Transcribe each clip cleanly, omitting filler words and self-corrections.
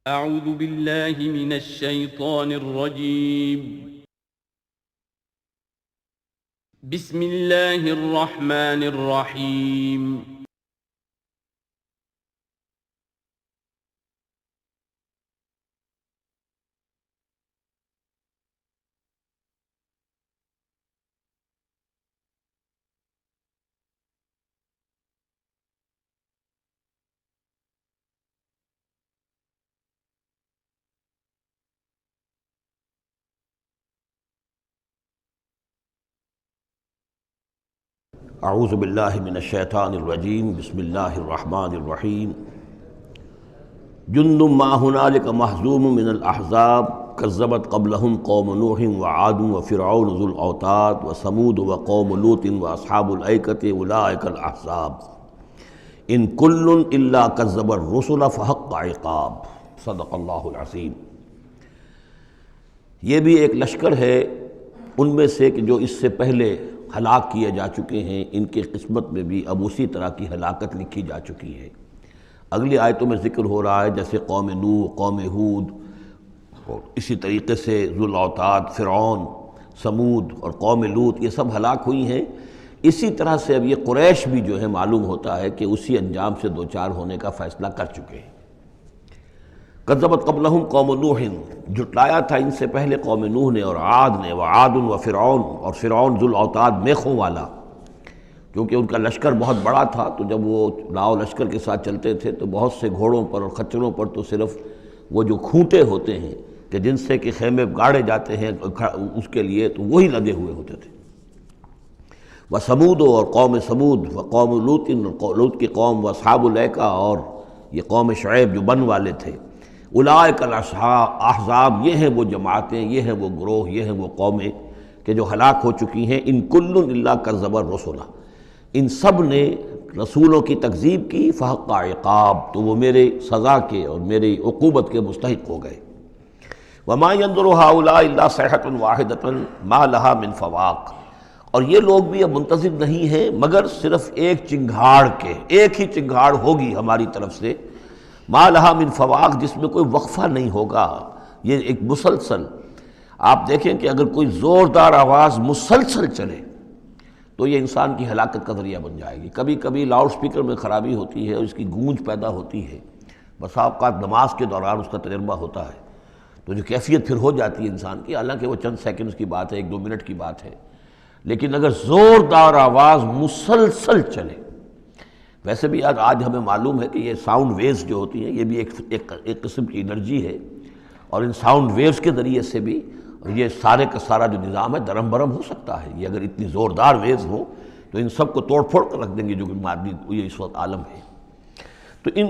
اعوذ باللہ من الشیطان الرجیم بسم اللہ الرحمن الرحیم اعوذ باللہ من الشیطان الرجیم بسم اللہ الرحمن الرحیم جند ما ہنالک مہزوم من الاحزاب کذبت قبلہم قوم نوح وعاد وفرعون ذو الاوتاد وثمود وقوم لوط واصحاب الایکۃ اولئک الاحزاب ان کل الا کذب الرسل فحق عقاب صدق اللہ العظیم۔ یہ بھی ایک لشکر ہے ان میں سے کہ جو اس سے پہلے ہلاک کیے جا چکے ہیں، ان کی قسمت میں بھی اب اسی طرح کی ہلاکت لکھی جا چکی ہے۔ اگلی آیتوں میں ذکر ہو رہا ہے جیسے قوم نوح، قوم ہود، اور اسی طریقے سے ذو الاوتاد، فرعون، ثمود اور قوم لوط، یہ سب ہلاک ہوئی ہیں۔ اسی طرح سے اب یہ قریش بھی جو ہے معلوم ہوتا ہے کہ اسی انجام سے دوچار ہونے کا فیصلہ کر چکے ہیں۔ کذبت قبلہم قوم نوح، جھٹلایا تھا ان سے پہلے قوم نوح نے اور عاد نے، وعاد وفرعون، اور فرعون ذو الاوتاد میخوں والا، کیونکہ ان کا لشکر بہت بڑا تھا، تو جب وہ لاؤ لشکر کے ساتھ چلتے تھے تو بہت سے گھوڑوں پر اور خچروں پر تو صرف وہ جو کھوٹے ہوتے ہیں کہ جن سے کہ خیمے گاڑے جاتے ہیں اس کے لیے، تو وہی لدے ہوئے ہوتے تھے۔ وثمود، اور قوم ثمود، وقوم لوط، لوط کی قوم، واصحاب الایکہ، اور یہ قوم شعیب جو بن والے تھے۔ اولئک الاحزاب، یہ ہیں وہ جماعتیں، یہ ہیں وہ گروہ، یہ ہیں وہ قومیں کہ جو ہلاک ہو چکی ہیں۔ ان کل الا کذب الرسل، ان سب نے رسولوں کی تکذیب کی، فحق عقاب، تو وہ میرے سزا کے اور میری عقوبت کے مستحق ہو گئے۔ وما ينظر هؤلاء الا صيحة واحدة ما لها من فواق، اور یہ لوگ بھی اب منتظر نہیں ہیں مگر صرف ایک چنگھاڑ کے، ایک ہی چنگھاڑ ہوگی ہماری طرف سے، ما لها من فواق، جس میں کوئی وقفہ نہیں ہوگا، یہ ایک مسلسل۔ آپ دیکھیں کہ اگر کوئی زوردار آواز مسلسل چلے تو یہ انسان کی ہلاکت کا ذریعہ بن جائے گی۔ کبھی کبھی لاؤڈ سپیکر میں خرابی ہوتی ہے اور اس کی گونج پیدا ہوتی ہے، بسا اوقات نماز کے دوران اس کا تجربہ ہوتا ہے، تو جو کیفیت پھر ہو جاتی ہے انسان کی، حالانکہ وہ چند سیکنڈز کی بات ہے، 1-2 منٹ کی بات ہے، لیکن اگر زوردار آواز مسلسل چلے، ویسے بھی آج ہمیں معلوم ہے کہ یہ ساؤنڈ ویوز جو ہوتی ہیں یہ بھی ایک قسم کی انرجی ہے، اور ان ساؤنڈ ویوز کے ذریعے سے بھی یہ سارے کا سارا جو نظام ہے درم برم ہو سکتا ہے۔ یہ اگر اتنی زوردار ویوز ہوں تو ان سب کو توڑ پھوڑ کر رکھ دیں گے جو کہ مادی یہ اس وقت عالم ہے۔ تو ان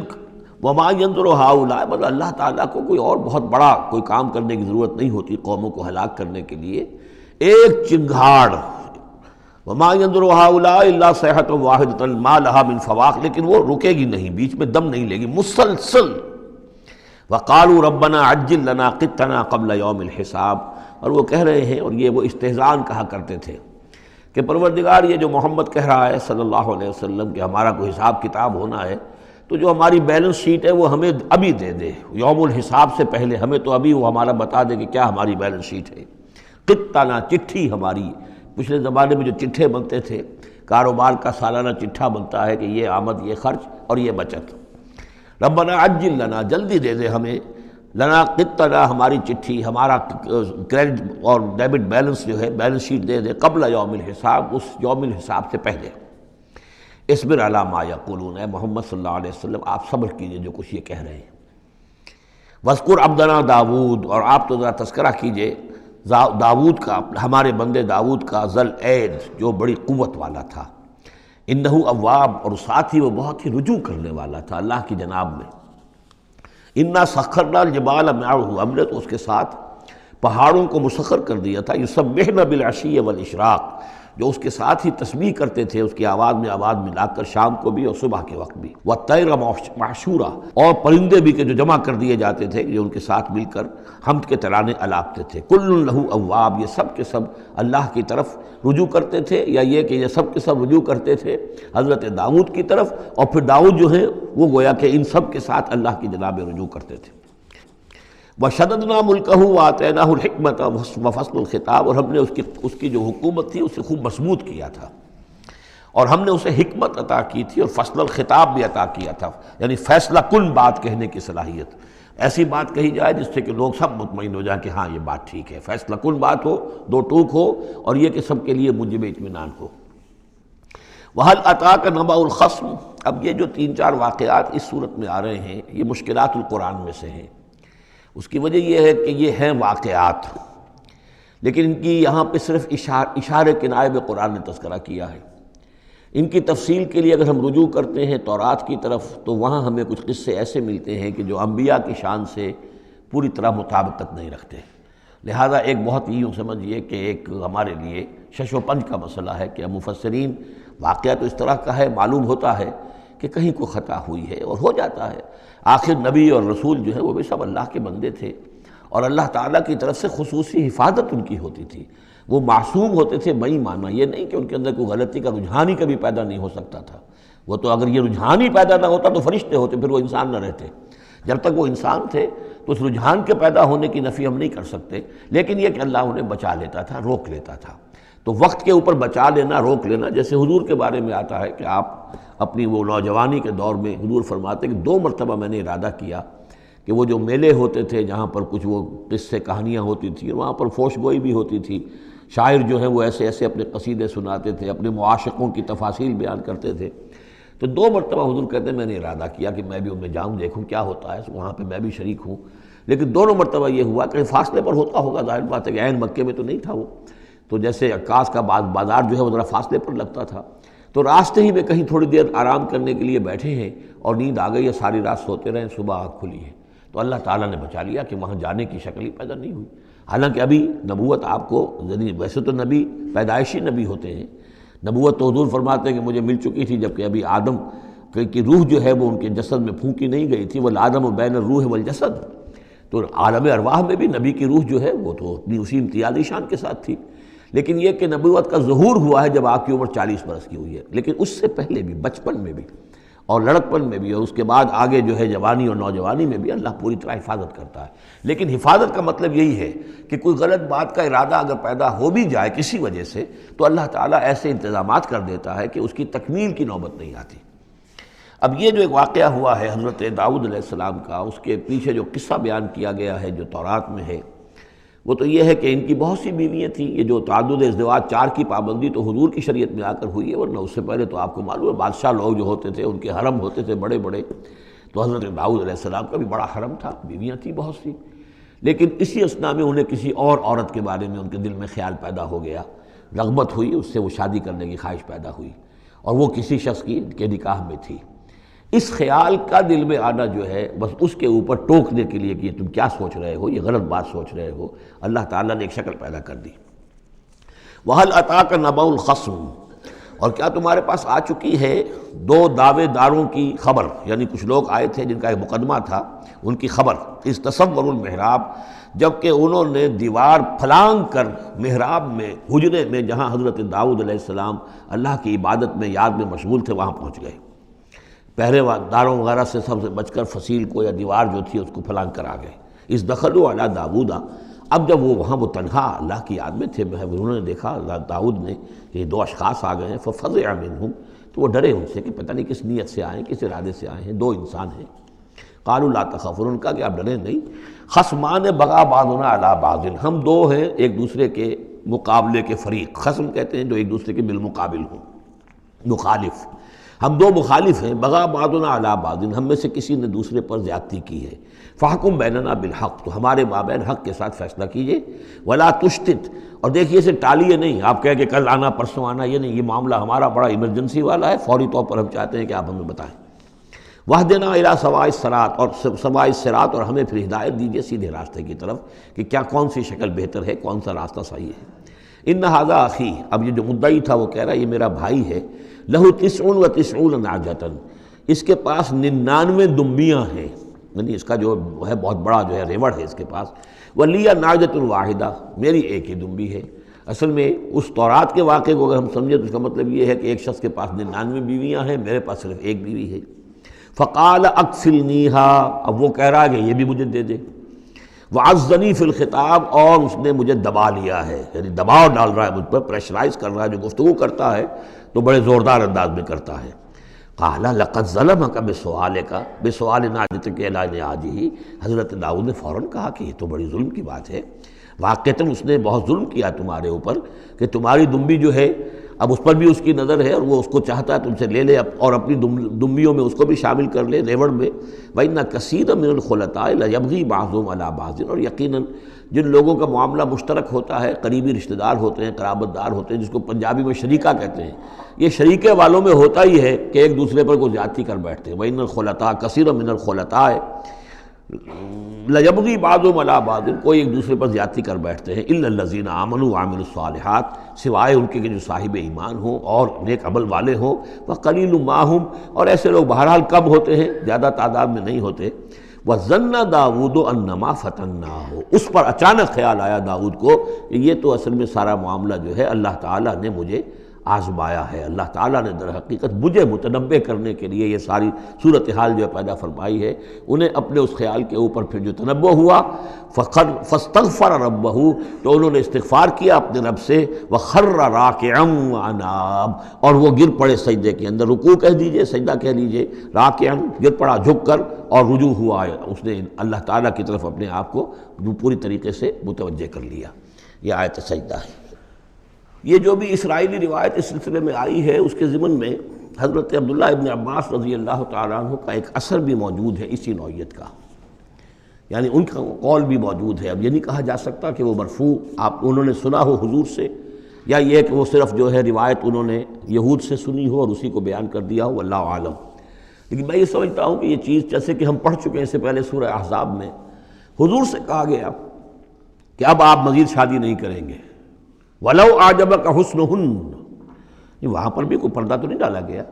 وما ينظر هؤلاء، مطلب اللہ تعالیٰ کو کوئی اور بہت بڑا کوئی کام کرنے کی ضرورت نہیں ہوتی قوموں کو ہلاک کرنے کے لیے، ایک چنگھاڑ، وما ينظر هؤلاء الا صيحة واحدة ما لها من فواق، لیکن وہ رکے گی نہیں، بیچ میں دم نہیں لے گی، مسلسل۔ وقالوا ربنا عجل لنا قطنا قبل يوم الحساب، اور وہ کہہ رہے ہیں، اور یہ وہ استہزان کہا کرتے تھے کہ پروردگار یہ جو محمد کہہ رہا ہے صلی اللہ علیہ وسلم کہ ہمارا کوئی حساب کتاب ہونا ہے، تو جو ہماری بیلنس شیٹ ہے وہ ہمیں ابھی دے دے، یوم الحساب سے پہلے ہمیں تو ابھی وہ ہمارا بتا دے کہ کیا ہماری بیلنس شیٹ ہے۔ قطنا، چٹھی ہماری، پچھلے زمانے میں جو چٹھے بنتے تھے، کاروبار کا سالانہ چٹھا بنتا ہے کہ یہ آمد، یہ خرچ اور یہ بچت۔ ربنا عجل لنا، جلدی دے دے ہمیں، لنا قطنا، ہماری چٹھی، ہمارا کریڈٹ اور ڈیبٹ بیلنس جو ہے، بیلنس شیٹ دے دے، قبل یوم الحساب، اس یوم الحساب سے پہلے۔ اصبر علی ما یقولون، اے محمد صلی اللہ علیہ وسلم آپ صبر کیجئے جو کچھ یہ کہہ رہے ہیں۔ واذکر عبدنا داود، اور آپ تو ذرا تذکرہ کیجئے داود کا، ہمارے بندے داود کا، ذل اید، جو بڑی قوت والا تھا، انہ اواب، اور ساتھ ہی وہ بہت ہی رجوع کرنے والا تھا اللہ کی جناب میں۔ انا سخرنا الجبال معہ، ہم نے تو اس کے ساتھ پہاڑوں کو مسخر کر دیا تھا، یسبحن بالعشی والاشراق، جو اس کے ساتھ ہی تسبیح کرتے تھے اس کی آواز میں آواز ملا کر، شام کو بھی اور صبح کے وقت بھی۔ والطیر محشورا، اور پرندے بھی کہ جو جمع کر دیے جاتے تھے، جو ان کے ساتھ مل کر حمد کے ترانے الاپتے تھے۔ کل لہ اواب، یہ سب کے سب اللہ کی طرف رجوع کرتے تھے، یا یہ کہ یہ سب کے سب رجوع کرتے تھے حضرت داؤد کی طرف، اور پھر داؤد جو ہے وہ گویا کہ ان سب کے ساتھ اللہ کی جناب رجوع کرتے تھے۔ وَشَدَدْنَا مُلْكَهُ وَآتَيْنَاهُ الْحِكْمَةَ وَفَصْلَ الْخِطَابَ، اور ہم نے اس کی جو حکومت تھی اسے خوب مضبوط کیا تھا، اور ہم نے اسے حکمت عطا کی تھی، اور فصل الخطاب بھی عطا کیا تھا، یعنی فیصلہ کن بات کہنے کی صلاحیت، ایسی بات کہی جائے جس سے کہ لوگ سب مطمئن ہو جائیں کہ ہاں یہ بات ٹھیک ہے، فیصلہ کن بات ہو، دو ٹوک ہو، اور یہ کہ سب کے لیے موجب اطمینان ہو۔ وَهَلْ أَتَاكَ نَبَأُ الْخَصْمِ، اب یہ جو 3-4 واقعات اس صورت میں آ رہے ہیں یہ مشکلات القرآن میں سے ہیں۔ اس کی وجہ یہ ہے کہ یہ ہیں واقعات، لیکن ان کی یہاں پہ صرف اشارے کنائے میں قرآن نے تذکرہ کیا ہے۔ ان کی تفصیل کے لیے اگر ہم رجوع کرتے ہیں تورات کی طرف تو وہاں ہمیں کچھ قصے ایسے ملتے ہیں کہ جو انبیاء کی شان سے پوری طرح مطابقت نہیں رکھتے، لہذا ایک بہت ہی یوں سمجھیے کہ ایک ہمارے لیے شش و پنج کا مسئلہ ہے کہ مفسرین واقعہ تو اس طرح کا ہے، معلوم ہوتا ہے کہ کہیں کوئی خطا ہوئی ہے اور ہو جاتا ہے، آخر نبی اور رسول جو ہے وہ بھی سب اللہ کے بندے تھے، اور اللہ تعالیٰ کی طرف سے خصوصی حفاظت ان کی ہوتی تھی، وہ معصوم ہوتے تھے بئی معنی، یہ نہیں کہ ان کے اندر کوئی غلطی کا رجحان ہی کبھی پیدا نہیں ہو سکتا تھا، وہ تو اگر یہ رجحان ہی پیدا نہ ہوتا تو فرشتے ہوتے، پھر وہ انسان نہ رہتے، جب تک وہ انسان تھے تو اس رجحان کے پیدا ہونے کی نفی ہم نہیں کر سکتے، لیکن یہ کہ اللہ انہیں بچا لیتا تھا، روک لیتا تھا۔ تو وقت کے اوپر بچا لینا، روک لینا، جیسے حضور کے بارے میں آتا ہے کہ آپ اپنی وہ نوجوانی کے دور میں حضور فرماتے کہ 2 مرتبہ میں نے ارادہ کیا کہ وہ جو میلے ہوتے تھے جہاں پر کچھ وہ قصے کہانیاں ہوتی تھیں، وہاں پر فوش گوئی بھی ہوتی تھی، شاعر جو ہیں وہ ایسے ایسے اپنے قصیدے سناتے تھے، اپنے معاشقوں کی تفاصیل بیان کرتے تھے، تو 2 مرتبہ حضور کہتے ہیں میں نے ارادہ کیا کہ میں بھی ان میں جاؤں، دیکھوں کیا ہوتا ہے، وہاں پہ میں بھی شریک ہوں، لیکن دونوں مرتبہ یہ ہوا کہ فاصلے پر ہوتا ہوگا، ظاہر بات ہے کہ عین مکے میں تو نہیں تھا وہ، تو جیسے عکاس کا بازار جو ہے وہ ذرا فاصلے پر لگتا تھا، تو راستے ہی میں کہیں تھوڑی دیر آرام کرنے کے لیے بیٹھے ہیں اور نیند آ گئی ہے، ساری رات سوتے رہے، صبح آنکھ کھلی ہے، تو اللہ تعالیٰ نے بچا لیا کہ وہاں جانے کی شکل ہی پیدا نہیں ہوئی، حالانکہ ابھی نبوت آپ کو، ویسے تو نبی پیدائشی نبی ہوتے ہیں، نبوت تو حضور فرماتے ہیں کہ مجھے مل چکی تھی جبکہ ابھی آدم کی روح جو ہے وہ ان کے جسد میں پھونکی نہیں گئی تھی، وَالْآدَمُ بَيْنَ الرُّوحِ وَالْجَسَدِ، تو عالم ارواح میں بھی نبی کی روح جو ہے وہ تو اپنی اسی امتیازی شان کے ساتھ تھی، لیکن یہ کہ نبوت کا ظہور ہوا ہے جب آپ کی عمر 40 برس کی ہوئی ہے، لیکن اس سے پہلے بھی بچپن میں بھی اور لڑکپن میں بھی اور اس کے بعد آگے جو ہے جوانی اور نوجوانی میں بھی اللہ پوری طرح حفاظت کرتا ہے، لیکن حفاظت کا مطلب یہی ہے کہ کوئی غلط بات کا ارادہ اگر پیدا ہو بھی جائے کسی وجہ سے تو اللہ تعالیٰ ایسے انتظامات کر دیتا ہے کہ اس کی تکمیل کی نوبت نہیں آتی۔ اب یہ جو ایک واقعہ ہوا ہے حضرت داؤد علیہ السلام کا، اس کے پیچھے جو قصہ بیان کیا گیا ہے جو تورات میں ہے، وہ تو یہ ہے کہ ان کی بہت سی بیویاں تھیں، یہ جو تعدد ازدواج 4 کی پابندی تو حضور کی شریعت میں آ کر ہوئی ہے، ورنہ اس سے پہلے تو آپ کو معلوم ہے بادشاہ لوگ جو ہوتے تھے ان کے حرم ہوتے تھے بڑے بڑے، تو حضرت داؤد علیہ السلام کا بھی بڑا حرم تھا، بیویاں تھیں بہت سی، لیکن اسی اثناء میں انہیں کسی اور عورت کے بارے میں ان کے دل میں خیال پیدا ہو گیا، رغبت ہوئی، اس سے وہ شادی کرنے کی خواہش پیدا ہوئی، اور وہ کسی شخص کے نکاح میں تھی۔ اس خیال کا دل میں آنا جو ہے بس اس کے اوپر ٹوکنے کے لیے کہ تم کیا سوچ رہے ہو، یہ غلط بات سوچ رہے ہو، اللہ تعالیٰ نے ایک شکل پیدا کر دی۔ وَهَلْ أَتَاكَ نَبَأُ الْخَصْمِ، اور کیا تمہارے پاس آ چکی ہے 2 دعوے داروں کی خبر، یعنی کچھ لوگ آئے تھے جن کا ایک مقدمہ تھا، ان کی خبر، اِذْ تَصَوَّرُوا الْمِحْرَابَ، جبکہ انہوں نے دیوار پھلانگ کر محراب میں، حجرے میں جہاں حضرت داؤد علیہ السلام اللہ کی عبادت میں یاد میں مشغول تھے وہاں پہنچ گئے، پہرے داروں وغیرہ سے سب سے بچ کر فصیل کو یا دیوار جو تھی اس کو پھلانگ کر آ گئے۔ اِذْ دَخَلُوا عَلَىٰ دَاوُودَ، اب جب وہ وہاں وہ تنہا اللہ کی یاد میں تھے، انہوں نے دیکھا داؤد نے کہ یہ 2 اشخاص آ گئے ہیں، فَفَزِعَ مِنْهُمْ، تو وہ ڈرے ان سے کہ پتہ نہیں کس نیت سے آئے ہیں، کس ارادے سے آئے ہیں، 2 انسان ہیں۔ قَالُوا لَا تَخَفْ، انہوں نے کہا کہ آپ ڈریں نہیں، خصمان بغا بعضنا علی بعض، ہم 2 ہیں ایک دوسرے کے مقابلے کے فریق، خصم کہتے ہیں جو ایک دوسرے کے بالمقابل ہوں، مخالف، ہم 2 مخالف ہیں، بغا بعضنا علی بعض، ہم میں سے کسی نے دوسرے پر زیادتی کی ہے، فاحکم بیننا بالحق، تو ہمارے مابین حق کے ساتھ فیصلہ کیجئے، ولا تشتت، اور دیکھیے اسے ٹالیے نہیں، آپ کہیں کہ کل آنا پرسوں آنا، یہ نہیں، یہ معاملہ ہمارا بڑا ایمرجنسی والا ہے، فوری طور پر ہم چاہتے ہیں کہ آپ ہمیں بتائیں، وَاہْدِنَا إِلَىٰ سَوَاءِ الصِّرَاطِ، اور سوائے الصِّرَاط، اور ہمیں پھر ہدایت دیجیے سیدھے راستے کی طرف کہ کیا کون سی شکل بہتر ہے، کون سا راستہ صحیح ہے۔ ان ھذا اخی، اب یہ جو مدعی تھا وہ کہہ رہا ہے یہ میرا بھائی ہے، لہو 99 نعجۃ، اس کے پاس 99 دمبیاں ہیں، یعنی اس کا جو ہے بہت بڑا جو ہے ریوڑ ہے اس کے پاس، ولی نعجۃ واحدہ، میری ایک ہی دمبی ہے۔ اصل میں اس تورات کے واقعے کو اگر ہم سمجھیں تو اس کا مطلب یہ ہے کہ ایک شخص کے پاس 99 بیویاں ہیں، میرے پاس صرف ایک بیوی ہے۔ فقال اکفلنیہا، اب وہ کہہ رہا ہے کہ یہ بھی مجھے دے دے۔ وعزنی فی الخطاب، اور اس نے مجھے دبا لیا ہے، یعنی دباؤ ڈال رہا ہے مجھ پر، پریشرائز کر رہا ہے۔ جو گفتگو کرتا ہے تو بڑے زوردار انداز میں کرتا ہے۔ قال لقد ظلمک بسؤالک بسؤال ناجتک الی نعاجہ، حضرت داؤد نے فوراً کہا کہ یہ تو بڑی ظلم کی بات ہے، واقعتاً اس نے بہت ظلم کیا تمہارے اوپر کہ تمہاری دمبی جو ہے اب اس پر بھی اس کی نظر ہے اور وہ اس کو چاہتا ہے تم سے لے لے اور اپنی دمبیوں میں اس کو بھی شامل کر لے ریوڑ میں۔ وَإِنَّ كَثِيرًا مِنَ الْخُلَطَاءِ لَيَبْغِي بَعْضُهُمْ عَلَى بَعْضٍ، اور یقیناً جن لوگوں کا معاملہ مشترک ہوتا ہے، قریبی رشتہ دار ہوتے ہیں، قرابت دار ہوتے ہیں، جس کو پنجابی میں شریکہ کہتے ہیں، یہ شریکے والوں میں ہوتا ہی ہے کہ ایک دوسرے پر کوئی زیادتی کر بیٹھتے ہیں۔ وَإِنَّ الْخُلَطَاءَ كَثِيرًا مِنَ الْخُلَطَاءِ لَيَبْغِي بَعْضُهُمْ عَلَى بَعْضٍ، کوئی ایک دوسرے پر زیادتی کر بیٹھتے ہیں۔ إِلَّا الَّذِينَ آمَنُوا وَعَمِلُوا الصَّالِحَاتِ، سوائے ان کے کہ جو صاحب ایمان ہوں اور نیک عمل والے ہوں۔ وَقَلِيلٌ مَّا هُمْ، اور ایسے لوگ بہرحال کم ہوتے ہیں، زیادہ تعداد میں نہیں ہوتے۔ وَظَنَّ داؤد أَنَّمَا فَتَنَّاهُ، اس پر اچانک خیال آیا داؤد کو کہ یہ تو اصل میں سارا معاملہ جو ہے اللہ تعالیٰ نے مجھے آزمایا ہے، اللہ تعالیٰ نے در حقیقت مجھے متنبع کرنے کے لیے یہ ساری صورتحال جو ہے پیدا فرمائی ہے۔ انہیں اپنے اس خیال کے اوپر پھر جو تنبع ہوا، فاستغفر ربہ، تو انہوں نے استغفار کیا اپنے رب سے، وخر راکعا واناب، اور وہ گر پڑے سجدے کے اندر، رکوع کہہ دیجئے، سجدہ کہہ لیجئے، راکعا گر پڑا جھک کر، اور رجوع ہوا، اس نے اللہ تعالیٰ کی طرف اپنے آپ کو پوری طریقے سے متوجہ کر لیا۔ یہ آیت سجدہ ہے۔ یہ جو بھی اسرائیلی روایت اس سلسلے میں آئی ہے، اس کے ضمن میں حضرت عبداللہ ابن عباس رضی اللہ تعالیٰ عنہ کا ایک اثر بھی موجود ہے اسی نوعیت کا، یعنی ان کا قول بھی موجود ہے۔ اب یہ نہیں کہا جا سکتا کہ وہ مرفوع انہوں نے سنا ہو حضور سے، یا یہ کہ وہ صرف جو ہے روایت انہوں نے یہود سے سنی ہو اور اسی کو بیان کر دیا ہو، واللہ عالم۔ لیکن میں یہ سمجھتا ہوں کہ یہ چیز جیسے کہ ہم پڑھ چکے ہیں اس سے پہلے سورہ احزاب میں، حضور سے کہا گیا کہ اب آپ مزید شادی نہیں کریں گے، وَلَوْ أَعْجَبَكَ حُسْنُهُنَّ، وہاں پر بھی کوئی پردہ تو نہیں ڈالا گیا۔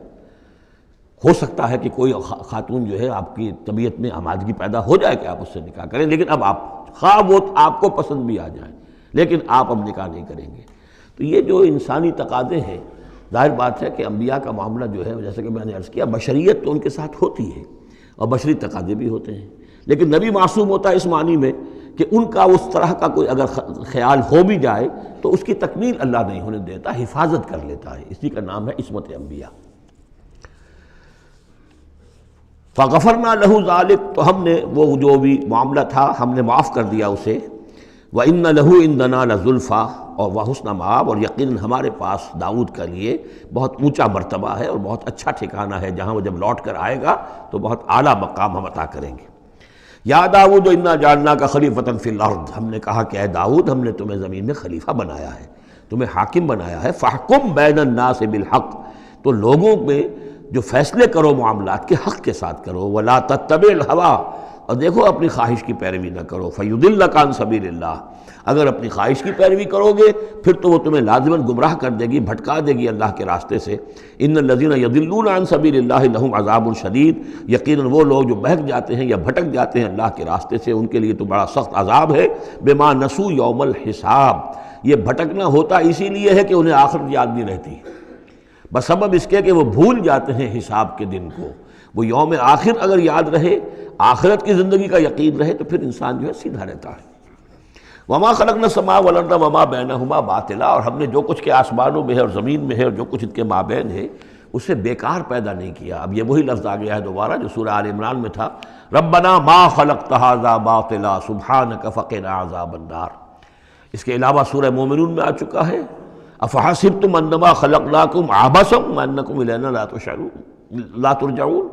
ہو سکتا ہے کہ کوئی خاتون جو ہے آپ کی طبیعت میں آمادگی پیدا ہو جائے کہ آپ اس سے نکاح کریں، لیکن اب آپ خواہ وہ آپ کو پسند بھی آ جائیں، لیکن آپ اب نکاح نہیں کریں گے۔ تو یہ جو انسانی تقاضے ہیں، ظاہر بات ہے کہ انبیاء کا معاملہ جو ہے، جیسے کہ میں نے عرض کیا، بشریت تو ان کے ساتھ ہوتی ہے اور بشری تقاضے بھی ہوتے ہیں، لیکن نبی معصوم ہوتا ہے اس معنی میں کہ ان کا اس طرح کا کوئی اگر خیال ہو بھی جائے تو اس کی تکمیل اللہ نہیں ہونے دیتا، حفاظت کر لیتا ہے، اسی کا نام ہے عصمت انبیاء۔ فغفرنا لہ ذلک، تو ہم نے وہ جو بھی معاملہ تھا ہم نے معاف کر دیا اسے۔ وَإِنَّ لَهُ عِندَنَا لَزُلْفَىٰ، اور وَحُسْنَ مآب، اور یقیناً ہمارے پاس داؤد کا لیے بہت اونچا مرتبہ ہے اور بہت اچھا ٹھکانہ ہے، جہاں وہ جب لوٹ کر آئے گا تو بہت اعلیٰ مقام ہم عطا کریں گے۔ یا داؤد انا جعلناک خلیفۃ فی الارض، ہم نے کہا کہ اے داؤد ہم نے تمہیں زمین میں خلیفہ بنایا ہے، تمہیں حاکم بنایا ہے۔ فاحکم بین الناس بالحق، تو لوگوں میں جو فیصلے کرو معاملات کے حق کے ساتھ کرو۔ ولا تتبع الہویٰ، اور دیکھو اپنی خواہش کی پیروی نہ کرو۔ فیضلک عن سبیل اللہ، اگر اپنی خواہش کی پیروی کرو گے پھر تو وہ تمہیں لازماً گمراہ کر دے گی، بھٹکا دے گی اللہ کے راستے سے۔ ان الذین یضلون عن سبیل اللہ لہم عذاب شدید، یقیناً وہ لوگ جو بہک جاتے ہیں یا بھٹک جاتے ہیں اللہ کے راستے سے، ان کے لیے تو بڑا سخت عذاب ہے۔ بما نسوا یوم الحساب، یہ بھٹکنا ہوتا اسی لیے ہے کہ انہیں آخرت یاد نہیں رہتی، بسبب اس کے کہ وہ بھول جاتے ہیں حساب کے دن کو۔ وہ یوم آخر اگر یاد رہے، آخرت کی زندگی کا یقین رہے، تو پھر انسان جو ہے سیدھا رہتا ہے۔ وما خلقنا السماء والارض وما بینہما باطلا، اور ہم نے جو کچھ کے آسمانوں میں ہے اور زمین میں ہے اور جو کچھ ان کے مابین ہے اسے بیکار پیدا نہیں کیا۔ اب یہ وہی لفظ آ گیا ہے دوبارہ جو سورہ آل عمران میں تھا، ربنا ما خلقت ھذا باطلا سبحانک فقنا عذاب النار۔ اس کے علاوہ سورہ مومنون میں آ چکا ہے، افحسبتم انما خلقناکم عبثا وانکم الینا لا ترجعون۔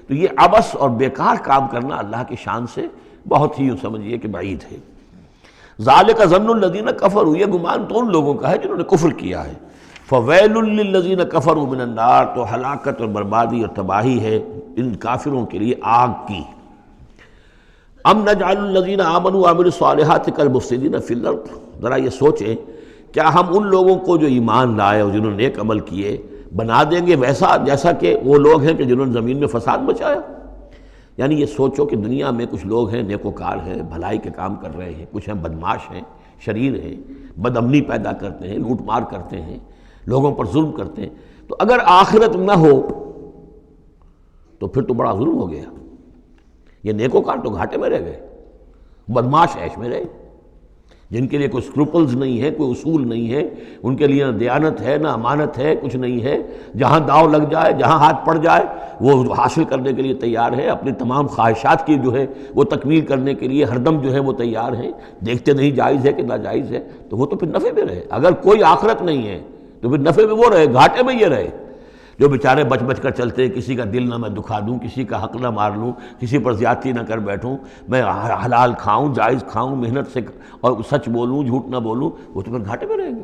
تو یہ عبث اور بیکار کام کرنا اللہ کی شان سے بہت ہی سمجھیے کہ بعید ہے۔ ذالک ظن الذین کفروا، یہ گمان تو ان لوگوں کا ہے جنہوں نے کفر کیا ہے۔ فویل للذین کفروا من النار، تو ہلاکت اور بربادی اور تباہی ہے ان کافروں کے لیے آگ کی۔ ام نجعل الذین آمنوا وعملوا الصالحات کالمفسدین فی الارض، ذرا یہ سوچیں کیا ہم ان لوگوں کو جو ایمان لائے اور جنہوں نے نیک عمل کیے بنا دیں گے ویسا جیسا کہ وہ لوگ ہیں کہ جنہوں نے زمین میں فساد مچایا؟ یعنی یہ سوچو کہ دنیا میں کچھ لوگ ہیں نیکوکار ہیں، بھلائی کے کام کر رہے ہیں، کچھ ہیں بدماش ہیں، شریر ہیں، بد امنی پیدا کرتے ہیں، لوٹ مار کرتے ہیں، لوگوں پر ظلم کرتے ہیں، تو اگر آخرت نہ ہو تو پھر تو بڑا ظلم ہو گیا۔ یہ نیکوکار تو گھاٹے میں رہ گئے، بدماش عیش میں رہے، جن کے لیے کوئی اسکروپلز نہیں ہے، کوئی اصول نہیں ہے، ان کے لیے نہ دیانت ہے نہ امانت ہے، کچھ نہیں ہے، جہاں داؤ لگ جائے، جہاں ہاتھ پڑ جائے وہ حاصل کرنے کے لیے تیار ہے، اپنی تمام خواہشات کی جو ہے وہ تکمیل کرنے کے لیے ہر دم جو ہے وہ تیار ہیں، دیکھتے نہیں جائز ہے کہ ناجائز ہے، تو وہ تو پھر نفع میں رہے۔ اگر کوئی آخرت نہیں ہے تو پھر نفع میں وہ رہے، گھاٹے میں یہ رہے۔ جو بیچارے بچ بچ کر چلتے ہیں، کسی کا دل نہ میں دکھا دوں، کسی کا حق نہ مار لوں، کسی پر زیادتی نہ کر بیٹھوں، میں حلال کھاؤں، جائز کھاؤں، محنت سے اور سچ بولوں، جھوٹ نہ بولوں، وہ تو پھر گھاٹے میں رہیں گے۔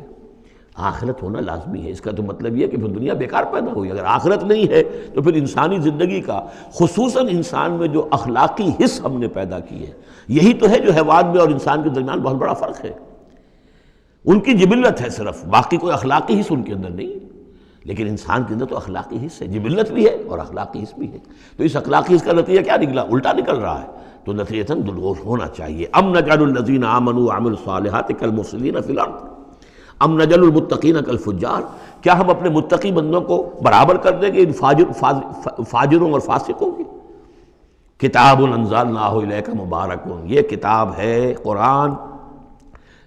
آخرت ہونا لازمی ہے، اس کا تو مطلب یہ کہ پھر دنیا بیکار پیدا ہوئی۔ اگر آخرت نہیں ہے تو پھر انسانی زندگی کا، خصوصاً انسان میں جو اخلاقی حص ہم نے پیدا کی ہے، یہی تو ہے جو حیوان میں اور انسان کے درمیان بہت بڑا فرق ہے۔ ان کی جبلت ہے صرف، باقی کوئی اخلاقی حص ان کے اندر نہیں، لیکن انسان کے اندر تو اخلاقی حص ہے، جبلت بھی ہے اور اخلاقی حص بھی ہے۔ تو اس اخلاقی حص کا نتیجہ کیا نکلا؟ الٹا نکل رہا ہے، تو نتیجتاً دلغور ہونا چاہیے۔ ام نجعل الذین آمنوا وعملوا الصالحات کالمفسدین فی الارض ام نجعل المتقین کالفجار، کیا ہم اپنے متقی بندوں کو برابر کر دیں گے ان فاجروں اور فاسقوں کی؟ کتاب انزلناہ الیک مبارک، یہ کتاب ہے قرآن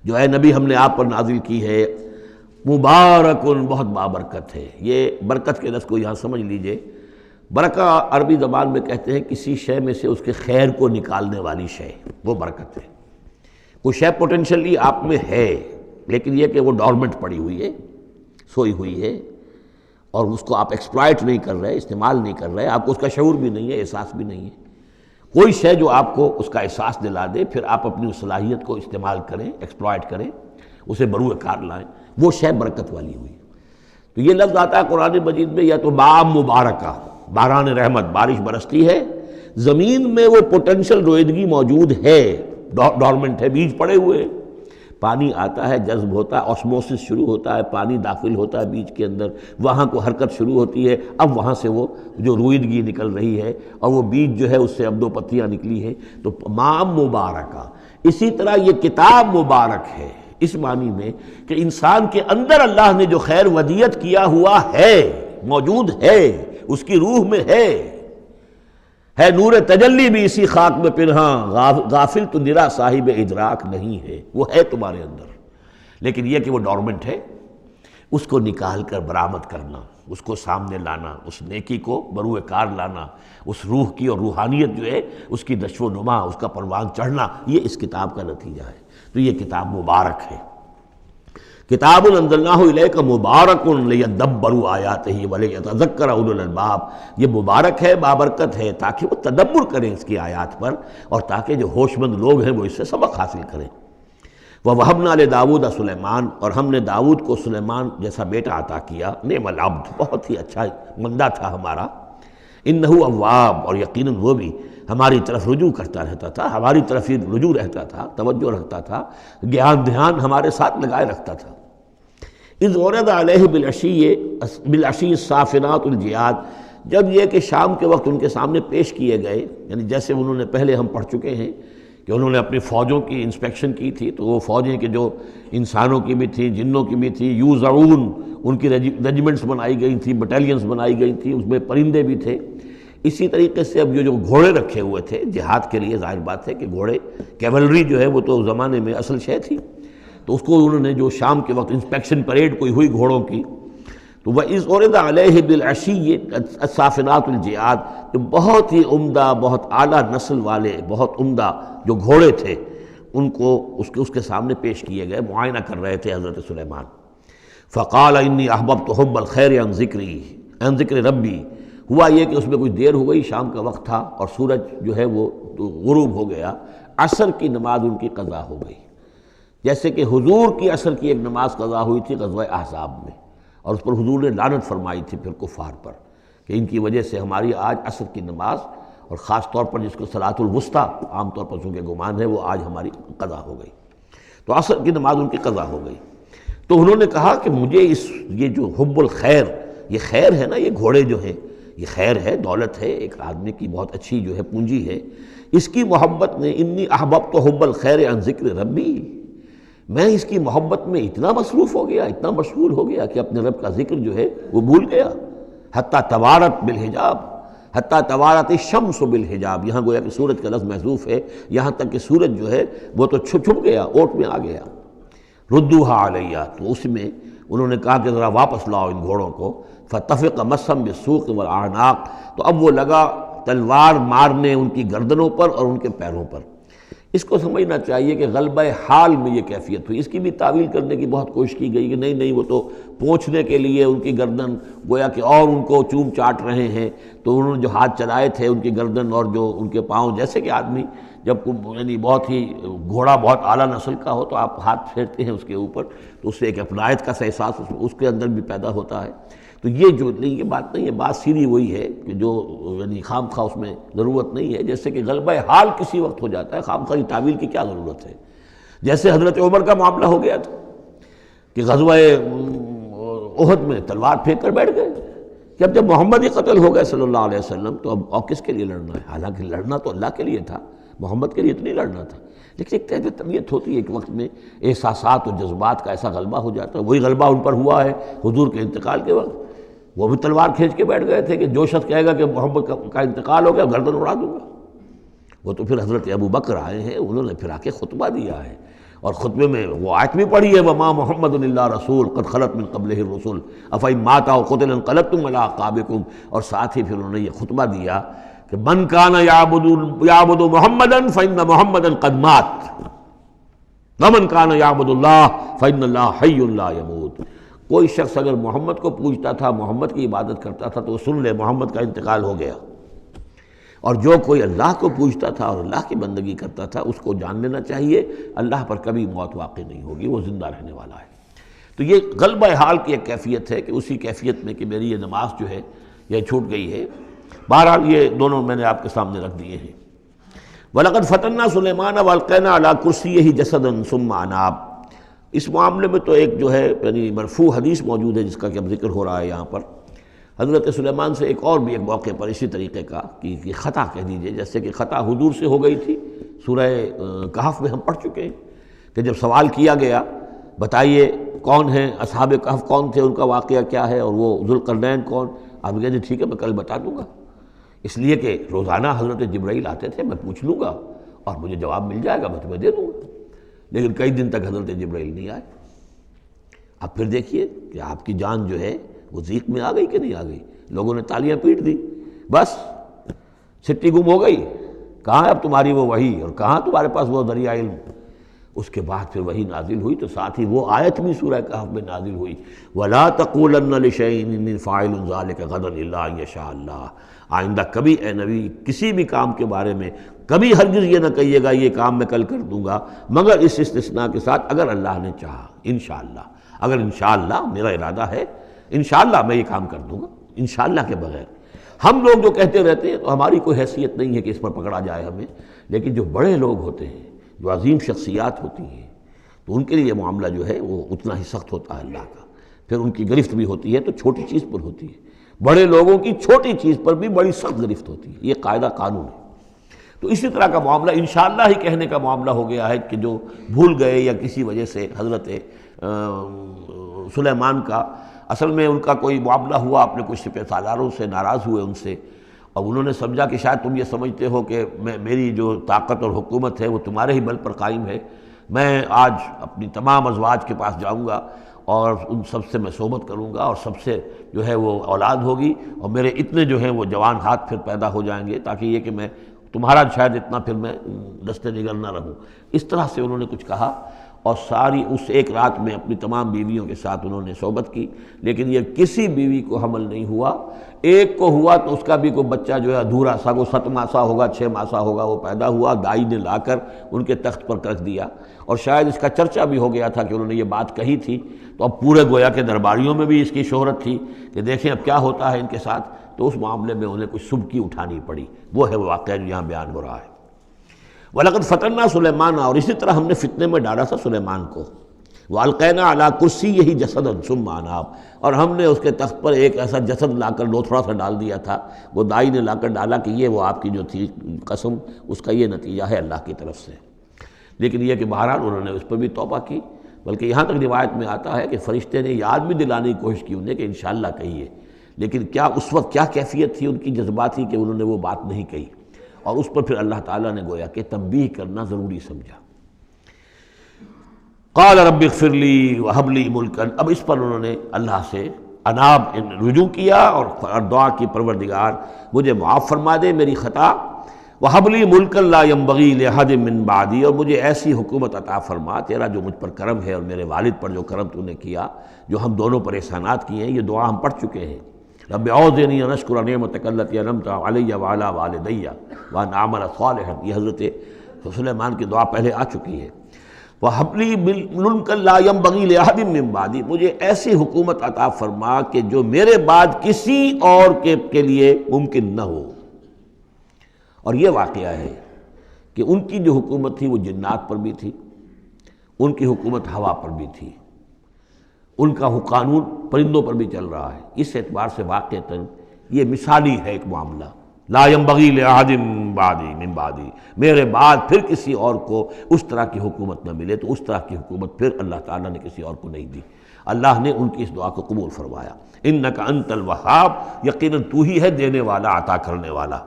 جو اے نبی ہم نے آپ پر نازل کی ہے، مبارکن بہت بابرکت ہے۔ یہ برکت کے لفظ کو یہاں سمجھ لیجئے، برکہ عربی زبان میں کہتے ہیں کسی شے میں سے اس کے خیر کو نکالنے والی شے، وہ برکت ہے۔ کوئی شے پوٹینشلی آپ میں ہے لیکن یہ کہ وہ ڈورمنٹ پڑی ہوئی ہے، سوئی ہوئی ہے، اور اس کو آپ ایکسپلائٹ نہیں کر رہے، استعمال نہیں کر رہے، آپ کو اس کا شعور بھی نہیں ہے، احساس بھی نہیں ہے۔ کوئی شے جو آپ کو اس کا احساس دلا دے، پھر آپ اپنی اس صلاحیت کو استعمال کریں، ایکسپلائٹ کریں، اسے بروئے کار لائیں، وہ شے برکت والی ہوئی۔ تو یہ لفظ آتا ہے قرآن مجید میں، یا تو بام مبارکہ، باران رحمت، بارش برستی ہے، زمین میں وہ پوٹینشل رویدگی موجود ہے، ڈورمنٹ ہے، بیج پڑے ہوئے ہیں، پانی آتا ہے، جذب ہوتا ہے، آسموسس شروع ہوتا ہے، پانی داخل ہوتا ہے بیج کے اندر، وہاں کو حرکت شروع ہوتی ہے، اب وہاں سے وہ جو رویدگی نکل رہی ہے اور وہ بیج جو ہے اس سے اب دو پتیاں نکلی ہیں، تو مام مبارکہ۔ اسی طرح یہ کتاب مبارک ہے اس معنی میں کہ انسان کے اندر اللہ نے جو خیر ودیت کیا ہوا ہے، موجود ہے، اس کی روح میں ہے نور تجلی بھی اسی خاک میں پنہاں، غافل تو نرا صاحب ادراک نہیں ہے، وہ ہے تمہارے اندر، لیکن یہ کہ وہ ڈورمنٹ ہے، اس کو نکال کر برآمد کرنا، اس کو سامنے لانا، اس نیکی کو بروئے کار لانا، اس روح کی اور روحانیت جو ہے اس کی نشو و نما، اس کا پروان چڑھنا، یہ اس کتاب کا نتیجہ ہے۔ تو یہ کتاب مبارک ہے، کتاب انزلناہ الیک مبارک لیدبروا آیاتہ ولیتذکر اولو الالباب، یہ مبارک ہے، بابرکت ہے، تاکہ وہ تدبر کریں اس کی آیات پر، اور تاکہ جو ہوش مند لوگ ہیں وہ اس سے سبق حاصل کریں۔ وَوَهَبْنَا لِدَاوُودَ سلیمان، اور ہم نے داؤد کو سلیمان جیسا بیٹا عطا کیا، نعم العبد، بہت ہی اچھا بندہ تھا ہمارا، انہ اواب، اور یقیناً وہ بھی ہماری طرف رجوع کرتا رہتا تھا، ہماری طرف ہی رجوع رہتا تھا، توجہ رکھتا تھا، دھیان ہمارے ساتھ لگائے رکھتا تھا۔ اذ ورد علیہ بالعشی الصافنات الجیاد، جب یہ کہ شام کے وقت ان کے سامنے پیش کیے گئے، یعنی جیسے انہوں نے پہلے ہم پڑھ چکے ہیں کہ انہوں نے اپنی فوجوں کی انسپیکشن کی تھی، تو وہ فوجیں کہ جو انسانوں کی بھی تھیں، جنوں کی بھی تھی، یوزعون، ان کی ریجیمنٹس بنائی گئی تھیں، بٹالینز بنائی گئی تھیں، اس میں پرندے بھی تھے۔ اسی طریقے سے اب جو گھوڑے رکھے ہوئے تھے جہاد کے لیے، ظاہر بات ہے کہ گھوڑے، کیولری جو ہے وہ تو زمانے میں اصل شے تھی، تو اس کو انہوں نے جو شام کے وقت انسپیکشن پریڈ کوئی ہوئی گھوڑوں کی، تو وَإِذْ عُرِضَ عَلَيْهِ بِالْعَشِيِّ الصَّافِنَاتُ الْجِيَادُ، جو بہت ہی عمدہ، بہت اعلیٰ نسل والے، بہت عمدہ جو گھوڑے تھے، ان کو اس کے سامنے پیش کیے گئے، معائنہ کر رہے تھے حضرت سلیمان۔ فَقَالَ إِنِّي أَحْبَبْتُ حُبَّ الْخَيْرِ عَنْ ذِكْرِ رَبِّي، ہوا یہ کہ اس میں کچھ دیر ہو گئی، شام کا وقت تھا اور سورج جو ہے وہ غروب ہو گیا، عصر کی نماز ان کی قضا ہو گئی، جیسے کہ حضور کی عصر کی ایک نماز قضا ہوئی تھی غزوہ احزاب میں، اور اس پر حضور نے لعنت فرمائی تھی پھر کفار پر کہ ان کی وجہ سے ہماری آج عصر کی نماز، اور خاص طور پر جس کو صلاۃ الوسطیٰ عام طور پر چونکہ گمان ہے، وہ آج ہماری قضا ہو گئی، تو عصر کی نماز ان کی قضا ہو گئی۔ تو انہوں نے کہا کہ مجھے یہ جو حب الخیر، یہ خیر ہے نا، یہ گھوڑے جو ہیں یہ خیر ہے، دولت ہے، ایک آدمی کی بہت اچھی جو ہے پونجی ہے، اس کی محبت نے، انی احببت حب الخیر عن ذکر ربی، میں اس کی محبت میں اتنا مصروف ہو گیا، اتنا مشغول ہو گیا کہ اپنے رب کا ذکر جو ہے وہ بھول گیا، حتیٰ توارت بالحجاب، حتیٰ توارت الشمس بالحجاب، یہاں گویا کہ سورج کا لفظ محذوف ہے، یہاں تک کہ سورج جو ہے وہ تو چھپ گیا، اوٹ میں آ گیا۔ ردوہا علیہ، تو اس میں انہوں نے کہا کہ ذرا واپس لاؤ ان گھوڑوں کو۔ فطفق مسحا بالسوق والاعناق، تو اب وہ لگا تلوار مارنے ان کی گردنوں پر اور ان کے پیروں پر۔ اس کو سمجھنا چاہیے کہ غلبہ حال میں یہ کیفیت ہوئی۔ اس کی بھی تعویل کرنے کی بہت کوشش کی گئی کہ نہیں وہ تو پوچھنے کے لیے ان کی گردن گویا کہ اور ان کو چوم چاٹ رہے ہیں، تو انہوں نے جو ہاتھ چلائے تھے ان کی گردن اور جو ان کے پاؤں، جیسے کہ آدمی جب یعنی بہت ہی گھوڑا بہت اعلیٰ نسل کا ہو تو آپ ہاتھ پھیرتے ہیں اس کے اوپر، تو اس سے ایک اپنائیت کا احساس اس کے اندر بھی پیدا ہوتا ہے۔ تو یہ جو نہیں، یہ بات نہیں ہے، بات سیدھی وہی ہے کہ جو یعنی خام خواہ اس میں ضرورت نہیں ہے، جیسے کہ غلبہ حال کسی وقت ہو جاتا ہے، خام خواہ تعویل کی کیا ضرورت ہے؟ جیسے حضرت عمر کا معاملہ ہو گیا تھا کہ غزوہ احد میں تلوار پھینک کر بیٹھ گئے کہ اب جب محمد ہی قتل ہو گئے صلی اللہ علیہ وسلم تو اب اور کس کے لیے لڑنا ہے؟ حالانکہ لڑنا تو اللہ کے لیے تھا، محمد کے لیے تو نہیں لڑنا تھا، لیکن ایک تہذیب طبیعت ہوتی ہے، ایک وقت میں احساسات اور جذبات کا ایسا غلبہ ہو جاتا ہے۔ وہی غلبہ ان پر ہوا ہے حضور کے انتقال کے وقت، وہ بھی تلوار کھینچ کے بیٹھ گئے تھے کہ جو شخص کہے گا کہ محمد کا انتقال ہو گیا گردن اڑا دوں گا۔ وہ تو پھر حضرت ابو بکر آئے ہیں، انہوں نے پھر آ کے خطبہ دیا ہے، اور خطبے میں وہ آیت بھی پڑھی ہے وَمَا مُحَمَّدٌ إِلَّا رَسُولٌ قَدْ خَلَتْ مِن قَبْلِهِ الرُّسُلُ أَفَإِن مَاتَ أَوْ قُتِلَ انقلبتم عَلَىٰ أَعْقَابِكُمْ، اور ساتھ ہی پھر انہوں نے یہ خطبہ دیا کہ مَن كَانَ يَعْبُدُ مُحَمَّدًا فَإِنَّ مُحَمَّدًا قَدْ مَاتَ وَمَن كَانَ يَعْبُدُ اللَّهَ فَإِنَّ اللَّهَ حَيٌّ لَا يَمُوتُ۔ کوئی شخص اگر محمد کو پوجتا تھا، محمد کی عبادت کرتا تھا، تو وہ سن لے محمد کا انتقال ہو گیا، اور جو کوئی اللہ کو پوجتا تھا اور اللہ کی بندگی کرتا تھا اس کو جان لینا چاہیے اللہ پر کبھی موت واقع نہیں ہوگی، وہ زندہ رہنے والا ہے۔ تو یہ غلبہ حال کی ایک کیفیت ہے کہ اسی کیفیت میں کہ میری یہ نماز جو ہے یہ چھوٹ گئی ہے۔ بہرحال یہ دونوں میں نے آپ کے سامنے رکھ دیے ہیں۔ وَلَقَدْ فَتَنَّا سُلَيْمَانَ وَأَلْقَيْنَا عَلَىٰ كُرْسِيِّهِ جَسَدًا ثُمَّ أَنَابَ۔ اس معاملے میں تو ایک جو ہے یعنی مرفوع حدیث موجود ہے جس کا کہ اب ذکر ہو رہا ہے یہاں پر، حضرت سلیمان سے ایک اور بھی ایک موقع پر اسی طریقے کا کہ خطا کہہ دیجئے، جیسے کہ خطا حضور سے ہو گئی تھی، سورہ کہف میں ہم پڑھ چکے ہیں کہ جب سوال کیا گیا بتائیے کون ہیں اصحاب کہف، کون تھے، ان کا واقعہ کیا ہے، اور وہ ذوالقرنین کون، آپ کہتے ٹھیک ہے میں کل بتا دوں گا، اس لیے کہ روزانہ حضرت جبرائیل آتے تھے، میں پوچھ لوں گا اور مجھے جواب مل جائے گا، میں تمہیں دے دوں گا۔ لیکن کئی دن تک حضرت جبرائیل نہیں آئے۔ اب پھر دیکھیے کہ آپ کی جان جو ہے وہ ضیق میں آ گئی کہ نہیں آ گئی، لوگوں نے تالیاں پیٹ دی، بس چھٹی گم ہو گئی، کہاں ہے اب تمہاری وہ وحی، اور کہاں تمہارے پاس وہ ذریعہ علم۔ اس کے بعد پھر وحی نازل ہوئی تو ساتھ ہی وہ آیت بھی سورہ کہف میں نازل ہوئی، وَلَا تَقُولَنَّ لِشَيْءٍ إِنِّي فَاعِلٌ ذَلِكَ غَدًا إِلَّا أَن يَشَاءَ اللَّهُ۔ آئندہ کبھی اے نبی کسی بھی کام کے بارے میں کبھی ہرگز یہ نہ کہیے گا یہ کام میں کل کر دوں گا، مگر اس استثناء کے ساتھ اگر اللہ نے چاہا، انشاءاللہ، اگر انشاءاللہ میرا ارادہ ہے، انشاءاللہ میں یہ کام کر دوں گا، انشاءاللہ کے بغیر۔ ہم لوگ جو کہتے رہتے ہیں تو ہماری کوئی حیثیت نہیں ہے کہ اس پر پکڑا جائے ہمیں، لیکن جو بڑے لوگ ہوتے ہیں، جو عظیم شخصیات ہوتی ہیں، تو ان کے لیے یہ معاملہ جو ہے وہ اتنا ہی سخت ہوتا ہے اللہ کا، پھر ان کی گرفت بھی ہوتی ہے تو چھوٹی چیز پر ہوتی ہے، بڑے لوگوں کی چھوٹی چیز پر بھی بڑی سخت گرفت ہوتی ہے، یہ قاعدہ قانون ہے۔ تو اسی طرح کا معاملہ انشاءاللہ ہی کہنے کا معاملہ ہو گیا ہے کہ جو بھول گئے یا کسی وجہ سے حضرت سلیمان کا اصل میں ان کا کوئی معاملہ ہوا اپنے کچھ سپہ سالاروں سے، ناراض ہوئے ان سے، اور انہوں نے سمجھا کہ شاید تم یہ سمجھتے ہو کہ میری جو طاقت اور حکومت ہے وہ تمہارے ہی بل پر قائم ہے، میں آج اپنی تمام ازواج کے پاس جاؤں گا اور ان سب سے میں صحبت کروں گا، اور سب سے جو ہے وہ اولاد ہوگی، اور میرے اتنے جو ہیں وہ جوان ہاتھ پھر پیدا ہو جائیں گے، تاکہ یہ کہ میں تمہارا شاید اتنا پھر میں دست نگر نہ رہوں۔ اس طرح سے انہوں نے کچھ کہا، اور ساری اس ایک رات میں اپنی تمام بیویوں کے ساتھ انہوں نے صحبت کی، لیکن یہ کسی بیوی کو حمل نہیں ہوا، ایک کو ہوا تو اس کا بھی کوئی بچہ جو ہے ادھورا سا، وہ 7 ماسہ ہوگا 6 ماسہ ہوگا، وہ پیدا ہوا، دائی نے لا کر ان کے تخت پر رکھ دیا، اور شاید اس کا چرچا بھی ہو گیا تھا کہ انہوں نے یہ بات کہی تھی، تو اب پورے گویا کے درباریوں میں بھی اس کی شہرت تھی کہ دیکھیں اب کیا ہوتا ہے ان کے ساتھ، تو اس معاملے میں انہیں کچھ سبکی اٹھانی پڑی، وہ ہے وہ واقعہ جو یہاں بیان ہو رہا ہے۔ وَلَقَدْ فَتَنَّا سُلَيْمَانَ، اور اسی طرح ہم نے فتنے میں ڈالا تھا سلیمان کو، وَأَلْقَيْنَا عَلَىٰ كُرْسِيِّهِ جَسَدًا ثُمَّ أَنَابَ، اور ہم نے اس کے تخت پر ایک ایسا جسد لا کر لوتھڑا سا ڈال دیا تھا، وہ دائی نے لا کر ڈالا کہ یہ وہ آپ کی جو تھی قسم، اس کا یہ نتیجہ ہے اللہ کی طرف سے۔ لیکن یہ کہ بہرحال انہوں نے اس پر بھی توبہ کی، بلکہ یہاں تک روایت میں آتا ہے کہ فرشتے نے یاد بھی دلانے کی کوشش کی انہیں کہ انشاءاللہ کہیے، لیکن کیا اس وقت کیا کیفیت تھی ان کی جذباتی کہ انہوں نے وہ بات نہیں کہی، اور اس پر پھر اللہ تعالیٰ نے گویا کہ تنبیہ کرنا ضروری سمجھا۔ قال رب اغفر لی وہب لی ملکا، اب اس پر انہوں نے اللہ سے اناب رجوع کیا اور دعا کی پروردگار مجھے معاف فرما دے میری خطا، وہب لی ملکا لا ينبغی لأحد من بعدی، اور مجھے ایسی حکومت عطا فرما، تیرا جو مجھ پر کرم ہے اور میرے والد پر جو کرم تو نے کیا، جو ہم دونوں پر احسانات کیے ہیں، یہ دعا ہم پڑھ چکے ہیں، رب اعوذنی ان اشکر نعمتک التی انعمت علی وعلی والدی وان اعمل صالحا، یہ حضرت سلیمان کی دعا پہلے آ چکی ہے۔ وَهَبْ لِي مُلْكًا لَا يَنبَغِي لِأَحَدٍ مِّن بَعْدِي، مجھے ایسی حکومت عطا فرما کہ جو میرے بعد کسی اور کے لیے ممکن نہ ہو۔ اور یہ واقعہ ہے کہ ان کی جو حکومت تھی وہ جنات پر بھی تھی، ان کی حکومت ہوا پر بھی تھی، ان کا قانون پرندوں پر بھی چل رہا ہے۔ اس اعتبار سے واقعتاً یہ مثالی ہے ایک معاملہ، لا ينبغی لأحد من بعدی، میرے بعد پھر کسی اور کو اس طرح کی حکومت نہ ملے، تو اس طرح کی حکومت پھر اللہ تعالیٰ نے کسی اور کو نہیں دی۔ اللہ نے ان کی اس دعا کو قبول فرمایا، انک انت الوہاب، یقیناً تو ہی ہے دینے والا، عطا کرنے والا۔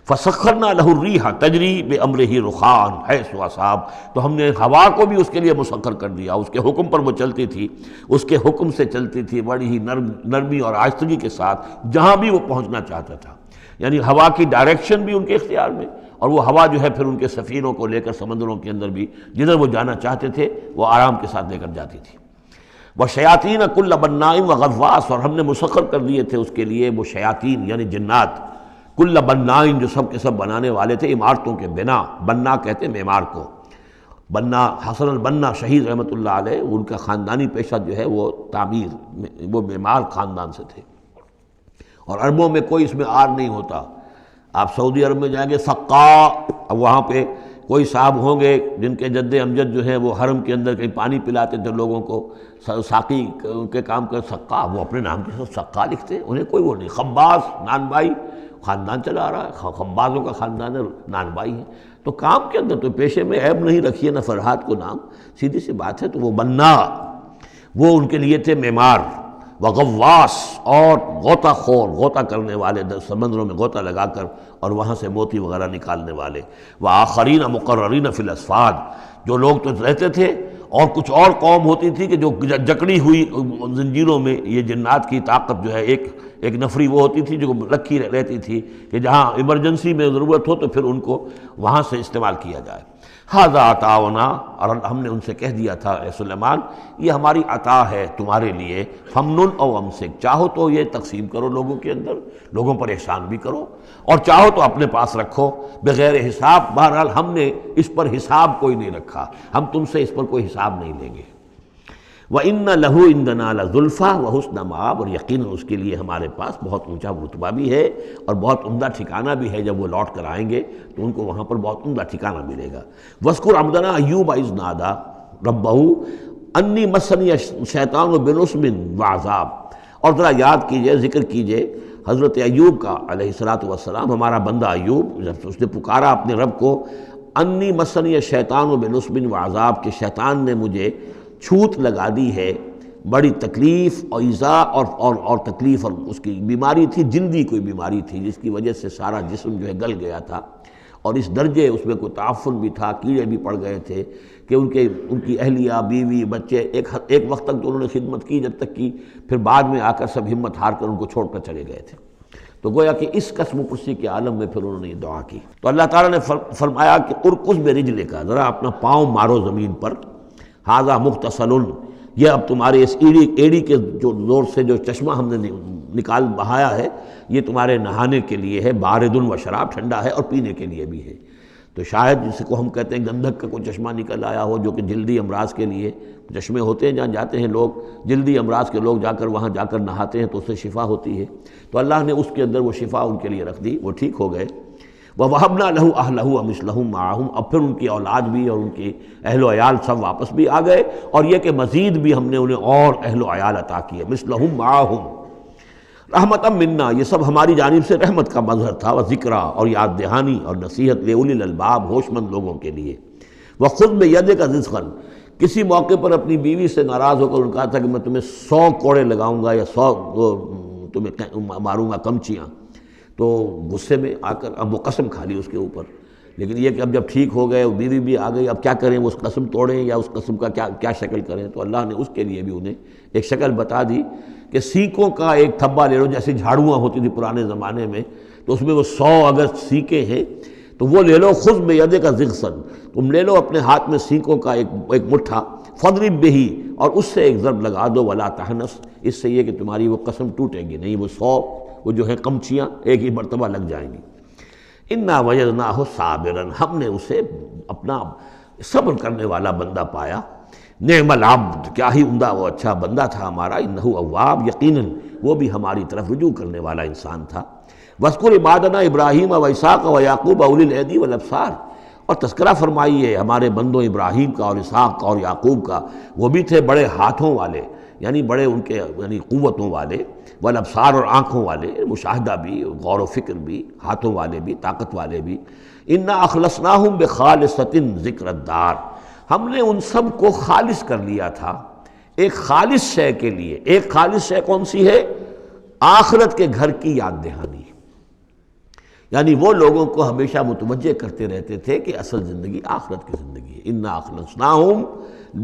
فسخرنا لہ الریح تجری بامرہ رخاء حیث اصاب، تو ہم نے ہوا کو بھی اس کے لیے مسخر کر دیا، اس کے حکم پر وہ چلتی تھی، اس کے حکم سے چلتی تھی، بڑی ہی نرمی اور آہستگی کے ساتھ جہاں بھی وہ پہنچنا چاہتا تھا، یعنی ہوا کی ڈائریکشن بھی ان کے اختیار میں، اور وہ ہوا جو ہے پھر ان کے سفینوں کو لے کر سمندروں کے اندر بھی جدھر وہ جانا چاہتے تھے وہ آرام کے ساتھ لے کر جاتی تھی۔ وشیاطین کل بناء وغواص، اور ہم نے مسخر کر دیے تھے اس کے لیے وہ شیاطین یعنی جنات، کل بناء جو سب کے سب بنانے والے تھے، عمارتوں کے بنا، بنا کہتے ہیں معمار کو۔ بنا حسن البنا شہید رحمۃ اللہ علیہ، ان کا خاندانی پیشہ جو ہے وہ تعمیر، وہ معمار خاندان سے تھے، اور عربوں میں کوئی اس میں آر نہیں ہوتا۔ آپ سعودی عرب میں جائیں گے سقا، اب وہاں پہ کوئی صاحب ہوں گے جن کے جد امجد جو ہے وہ حرم کے اندر کہیں پانی پلاتے تھے لوگوں کو، ساقی کے کام کر، سقا، وہ اپنے نام کے ساتھ سقا لکھتے، انہیں کوئی وہ نہیں۔ خباز نان بائی خاندان چلا رہا ہے، خبازوں کا خاندان ہے، نان بائی ہے، تو کام کے اندر تو پیشے میں عیب نہیں رکھیے نہ فرحات کو نام، سیدھی سی بات ہے۔ تو وہ بنا، وہ ان کے لیے تھے معمار، وغواص، اور غوطہ خور، غوطہ کرنے والے، سمندروں میں غوطہ لگا کر اور وہاں سے موتی وغیرہ نکالنے والے، وآخرین مقررین فی الاسفاد، جو لوگ تو رہتے تھے، اور کچھ اور قوم ہوتی تھی کہ جو جکڑی ہوئی زنجیروں میں، یہ جنات کی طاقت جو ہے ایک نفری وہ ہوتی تھی جو رکھی رہتی تھی کہ جہاں ایمرجنسی میں ضرورت ہو تو پھر ان کو وہاں سے استعمال کیا جائے۔ ھذا عطاؤنا، اور ہم نے ان سے کہہ دیا تھا اے سلیمان یہ ہماری عطا ہے تمہارے لیے، فمنن او امسک، چاہو تو یہ تقسیم کرو لوگوں کے اندر، لوگوں پر احسان بھی کرو، اور چاہو تو اپنے پاس رکھو بغیر حساب۔ بہرحال ہم نے اس پر حساب کوئی نہیں رکھا، ہم تم سے اس پر کوئی حساب نہیں لیں گے۔ وَإِنَّ لَهُ عِندَنَا لَزُلْفَىٰ وَحُسْنَ مَآبٍ، اور یقیناً اس کے لیے ہمارے پاس بہت اونچا رتبہ بھی ہے اور بہت عمدہ ٹھکانہ بھی ہے، جب وہ لوٹ کر آئیں گے تو ان کو وہاں پر بہت عمدہ ٹھکانہ ملے گا۔ وَاذْكُرْ عَبْدَنَا أَيُّوبَ إِذْ نَادَىٰ رَبَّهُ أَنِّي مَسَّنِيَ الشَّيْطَانُ بِنُصْبٍ وَعَذَابٍ، اور ذرا یاد کیجئے، ذکر کیجئے حضرت ایوب کا علیہ السلام، ہمارا بندہ ایوب، جب اس نے پکارا اپنے رب کو، انی مسنی الشیطان بنصب وعذاب، کہ شیطان نے مجھے چھوت لگا دی ہے، بڑی تکلیف اور ایذا اور تکلیف، اور اس کی بیماری تھی، جلدی کوئی بیماری تھی جس کی وجہ سے سارا جسم جو ہے گل گیا تھا، اور اس درجے اس میں کوئی تعفن بھی تھا، کیڑے بھی پڑ گئے تھے کہ ان کی اہلیہ، بیوی، بچے ایک وقت تک تو انہوں نے خدمت کی، جب تک کی پھر بعد میں آ کر سب ہمت ہار کر ان کو چھوڑ کر چلے گئے تھے۔ تو گویا کہ اس قسم و پرسی کے عالم میں پھر انہوں نے یہ دعا کی، تو اللہ تعالیٰ نے فرمایا کہ ارکض برجلک، ذرا اپنا پاؤں مارو زمین پر، ھذا مغتسل، یہ اب تمہارے اس ایڑی کے جو زور سے جو چشمہ ہم نے نکال بہایا ہے، یہ تمہارے نہانے کے لیے ہے، بارد و شراب، ٹھنڈا ہے، اور پینے کے لیے بھی ہے۔ تو شاید جس کو ہم کہتے ہیں گندھک کا کوئی چشمہ نکل آیا ہو، جو کہ جلدی امراض کے لیے چشمے ہوتے ہیں، جہاں جاتے ہیں لوگ جلدی امراض کے لوگ، جا کر وہاں جا کر نہاتے ہیں تو اس سے شفا ہوتی ہے، تو اللہ نے اس کے اندر وہ شفا ان کے لیے رکھ دی، وہ ٹھیک ہو گئے۔ وَوَهَبْنَا لَهُ أَهْلَهُ وَمِثْلَهُم مَّعَهُمْ، اب پھر ان کی اولاد بھی اور ان کی اہل و عیال سب واپس بھی آ گئے، اور یہ کہ مزید بھی ہم نے انہیں اور اہل و عیال عطا کیے، مِثْلَهُم مَّعَهُمْ رحمتاً منا، یہ سب ہماری جانب سے رحمت کا مظہر تھا، وذکریٰ، اور یاد دہانی اور نصیحت، لِأُولِي الْأَلْبَاب، ہوش مند لوگوں کے لیے۔ وَخُذْ بِيَدِكَ رِزْقًا، کسی موقع پر اپنی بیوی سے ناراض ہو کر ان کا تھا کہ میں تمہیں 100 کوڑے لگاؤں گا یا 100 تمہیں ماروں گا کمچیاں، تو غصے میں آ کر اب وہ قسم کھا لی اس کے اوپر. لیکن یہ کہ اب جب ٹھیک ہو گئے، بیوی بھی آ گئی، اب کیا کریں، وہ اس قسم توڑیں یا اس قسم کا کیا شکل کریں. تو اللہ نے اس کے لیے بھی انہیں ایک شکل بتا دی کہ سینکوں کا ایک تھبا لے لو، جیسے جھاڑوਆਂ ہوتی تھی پرانے زمانے میں، تو اس میں وہ 100 اگر سینکیں ہیں تو وہ لے لو. خذ بیدک ضغثاً، تم لے لو اپنے ہاتھ میں سینکوں کا ایک مٹھا، فاضرب بہ، اور اس سے ایک ضرب لگا دو، ولا تحنث، اس سے یہ کہ تمہاری وہ قسم ٹوٹے گی نہیں، وہ 100 وہ جو ہیں کمچیاں ایک ہی مرتبہ لگ جائیں گی. انا وجدناہ صابرا، ہم نے اسے اپنا صبر کرنے والا بندہ پایا. نعم العبد، کیا ہی عمدہ وہ اچھا بندہ تھا ہمارا. انہ اواب، یقیناً وہ بھی ہماری طرف رجوع کرنے والا انسان تھا. واذکر عبادنا ابراہیم و اسحاق و یعقوب اولی الایدی والابصار، اور تذکرہ فرمائیے ہمارے بندوں ابراہیم کا اور اسحاق کا اور یعقوب کا، وہ بھی تھے بڑے ہاتھوں والے، یعنی بڑے ان کے یعنی قوتوں والے، والابصار، اور آنکھوں والے، مشاہدہ بھی، غور و فکر بھی، ہاتھوں والے بھی، طاقت والے بھی. انا اخلصناہم بخالصۃ ذکر الدار، ہم نے ان سب کو خالص کر لیا تھا ایک خالص شے کے لیے. ایک خالص شے کون سی ہے؟ آخرت کے گھر کی یاد دہانی. یعنی وہ لوگوں کو ہمیشہ متوجہ کرتے رہتے تھے کہ اصل زندگی آخرت کی زندگی ہے. انا اخلصناہم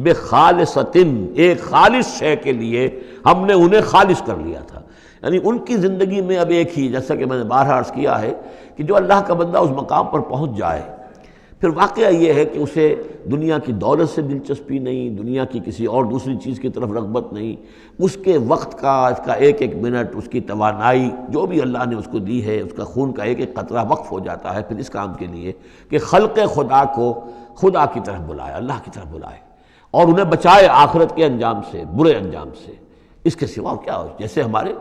بخالصۃ، ایک خالص شے کے لیے ہم نے انہیں خالص کر لیا تھا. یعنی ان کی زندگی میں اب ایک ہی، جیسا کہ میں نے بارہا عرض کیا ہے کہ جو اللہ کا بندہ اس مقام پر پہنچ جائے، پھر واقعہ یہ ہے کہ اسے دنیا کی دولت سے دلچسپی نہیں، دنیا کی کسی اور دوسری چیز کی طرف رغبت نہیں. اس کے وقت کا، اس کا ایک ایک منٹ، اس کی توانائی جو بھی اللہ نے اس کو دی ہے، اس کا خون کا ایک ایک قطرہ وقف ہو جاتا ہے پھر اس کام کے لیے کہ خلق خدا کو خدا کی طرف بلائے، اللہ کی طرف بلائے، اور انہیں بچائے آخرت کے انجام سے، برے انجام سے. اس کے سوا کیا ہو؟ جیسے ہمارے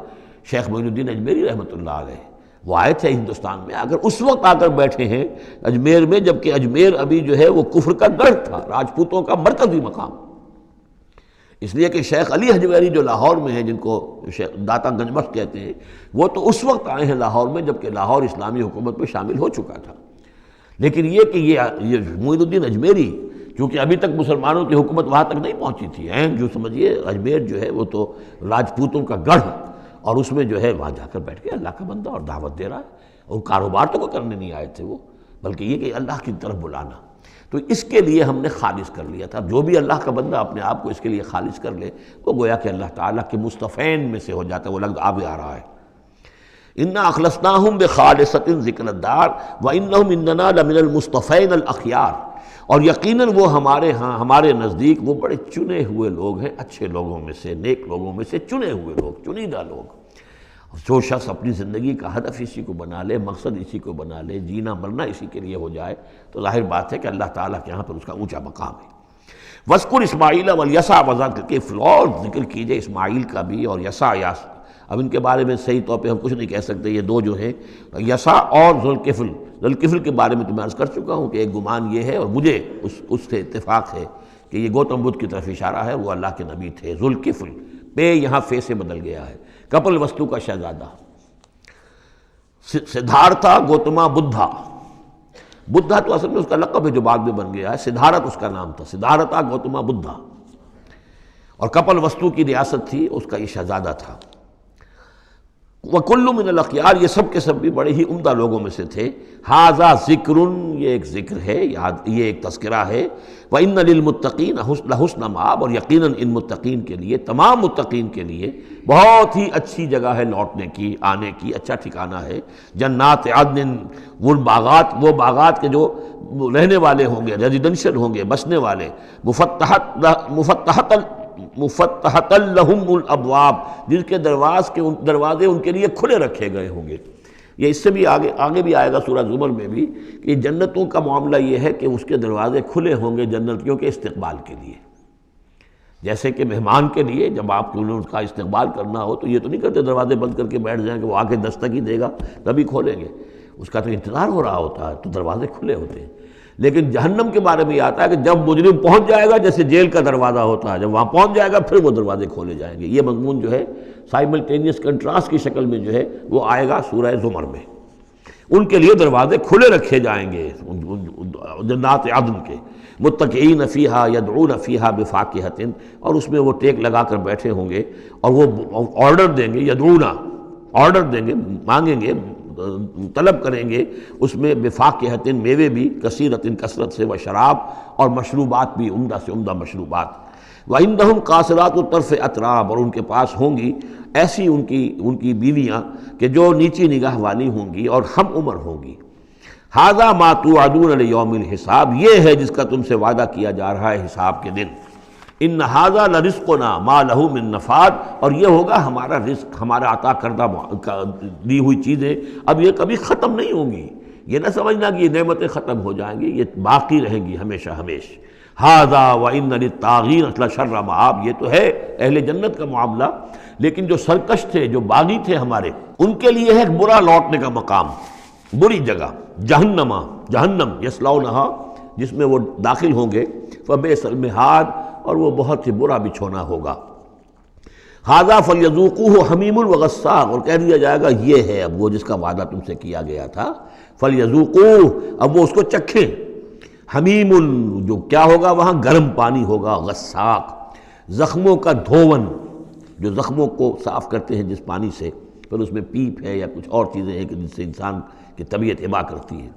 شیخ معین الدین اجمیری رحمۃ اللہ علیہ، وہ آئے تھے ہندوستان میں، اگر اس وقت آ کر بیٹھے ہیں اجمیر میں، جبکہ اجمیر ابھی جو ہے وہ کفر کا گڑھ تھا، راجپوتوں کا مرکزی مقام. اس لیے کہ شیخ علی حجویری جو لاہور میں ہیں، جن کو داتا گنج بخش کہتے ہیں، وہ تو اس وقت آئے ہیں لاہور میں جبکہ لاہور اسلامی حکومت میں شامل ہو چکا تھا. لیکن یہ کہ یہ معین الدین اجمیری، کیونکہ ابھی تک مسلمانوں کی حکومت وہاں تک نہیں پہنچی تھی، جو سمجھیے اجمیر جو ہے وہ تو راجپوتوں کا گڑھ، اور اس میں جو ہے وہاں جا کر بیٹھ کے اللہ کا بندہ اور دعوت دے رہا ہے. اور کاروبار تو کوئی کرنے نہیں آئے تھے وہ، بلکہ یہ کہ اللہ کی طرف بلانا. تو اس کے لیے ہم نے خالص کر لیا تھا. جو بھی اللہ کا بندہ اپنے آپ کو اس کے لیے خالص کر لے، وہ گویا کہ اللہ تعالیٰ کے مصطفین میں سے ہو جاتا ہے. وہ لفظ آگے آ رہا ہے، انا اخلصناہم بخالصۃ ذکر الدار وانہم عندنا لمن المصطفین الاخیار، اور یقیناً وہ ہمارے ہاں، ہمارے نزدیک وہ بڑے چنے ہوئے لوگ ہیں، اچھے لوگوں میں سے، نیک لوگوں میں سے چنے ہوئے لوگ، چنیدہ لوگ. جو شخص اپنی زندگی کا ہدف اسی کو بنا لے، مقصد اسی کو بنا لے، جینا مرنا اسی کے لیے ہو جائے، تو ظاہر بات ہے کہ اللہ تعالیٰ کے یہاں پر اس کا اونچا مقام ہے. وَاذْكُرْ إِسْمَاعِيلَ وَالْيَسَعَ وَذَا الْكِفْلِ، اور ذکر کیجئے اسماعیل کا بھی اور یسع. اب ان کے بارے میں صحیح طور پہ ہم کچھ نہیں کہہ سکتے، یہ دو جو ہیں یسع اور ذوالکفل. ذوالکفل کے بارے میں تو میں عرض کر چکا ہوں کہ ایک گمان یہ ہے، اور مجھے اس سے اتفاق ہے کہ یہ گوتم بدھ کی طرف اشارہ ہے، وہ اللہ کے نبی تھے. ذوالکفل، پے یہاں فے سے بدل گیا ہے. کپل وستو کا شہزادہ، سدھارتھا گوتما بدھا. بدھا تو اصل میں اس کا لقب ہے جو بعد میں بن گیا ہے، سدھارتھ اس کا نام تھا، سدھارتھا گوتما بدھا. اور کپل وستو کی ریاست تھی، اس کا یہ شہزادہ تھا. وَكُلُّ مِنَ الْأَخْيَارِ، یہ سب کے سب بھی بڑے ہی عمدہ لوگوں میں سے تھے. هَذَا ذِكْرٌ، یہ ایک ذکر ہے، یہ ایک تذکرہ ہے. وَإِنَّ لِلْمُتَّقِينَ حُسْنَ مآب، اور یقیناً ان متقین کے لیے، تمام متقین کے لیے بہت ہی اچھی جگہ ہے لوٹنے کی، آنے کی، اچھا ٹھکانہ ہے. جنات عدن، وہ باغات کے جو رہنے والے ہوں گے، ریزیڈنشل ہوں گے، بسنے والے. مفتحۃ لہم الابواب، جن کے دروازے ان کے لیے کھلے رکھے گئے ہوں گے. یہ اس سے بھی آگے بھی آئے گا سورہ زمر میں بھی کہ جنتوں کا معاملہ یہ ہے کہ اس کے دروازے کھلے ہوں گے جنتیوں کے استقبال کے لیے. جیسے کہ مہمان کے لیے جب آپ کو ان کا استقبال کرنا ہو تو یہ تو نہیں کرتے دروازے بند کر کے بیٹھ جائیں کہ وہ آ کے دستک ہی دے گا تبھی کھولیں گے، اس کا تو انتظار ہو رہا ہوتا ہے، تو دروازے کھلے ہوتے ہیں. لیکن جہنم کے بارے میں یہ آتا ہے کہ جب مجرم پہنچ جائے گا، جیسے جیل کا دروازہ ہوتا ہے، جب وہاں پہنچ جائے گا پھر وہ دروازے کھولے جائیں گے. یہ مضمون جو ہے سائملٹینیس کنٹراسٹ کی شکل میں جو ہے وہ آئے گا سورہ زمر میں. ان کے لیے دروازے کھلے رکھے جائیں گے جنات عدن کے. متکئین فیہا یدعون فیہا بفاکہۃ، اور اس میں وہ ٹیک لگا کر بیٹھے ہوں گے اور وہ آرڈر دیں گے، یدعونا آرڈر دیں گے، مانگیں گے، طلب کریں گے اس میں بفاکہۃ میوے بھی، کثیرۃ کثرت سے، و شراب اور مشروبات بھی، عمدہ سے عمدہ مشروبات، وعندہم قاصرات الطرف اتراب، اور ان کے پاس ہوں گی ایسی ان کی بیویاں کہ جو نیچی نگاہ والی ہوں گی اور ہم عمر ہوں گی۔ ھذا ما توعدون لیوم الحساب، یہ ہے جس کا تم سے وعدہ کیا جا رہا ہے حساب کے دن۔ ان ھذا لرزقنا ما لہ من نفاد، اور یہ ہوگا ہمارا رزق، ہمارا عطا کردہ دی ہوئی چیزیں اب یہ کبھی ختم نہیں ہوں گی۔ یہ نہ سمجھنا کہ یہ نعمتیں ختم ہو جائیں گی، یہ باقی رہیں گی ہمیشہ ہمیش۔ ھذا وان للطاغین لشر مآب، یہ تو ہے اہل جنت کا معاملہ، لیکن جو سرکش تھے، جو باغی تھے ہمارے، ان کے لیے ہے ایک برا لوٹنے کا مقام، بری جگہ، جہنم یصلونھا، جس میں وہ داخل ہوں گے، فبئس المہاد، اور وہ بہت ہی برا بچھونا ہوگا۔ ھذا فلیذوقوہ حمیم وغساق، اور کہہ دیا جائے گا یہ ہے اب وہ جس کا وعدہ تم سے کیا گیا تھا، فلیذوقوہ، اب وہ اس کو چکھیں۔ حمیم، جو کیا ہوگا وہاں گرم پانی ہوگا، غساق، زخموں کا دھون، جو زخموں کو صاف کرتے ہیں جس پانی سے، پھر اس میں پیپ ہے یا کچھ اور چیزیں ہیں کہ جس سے انسان کی طبیعت ابا کرتی ہے۔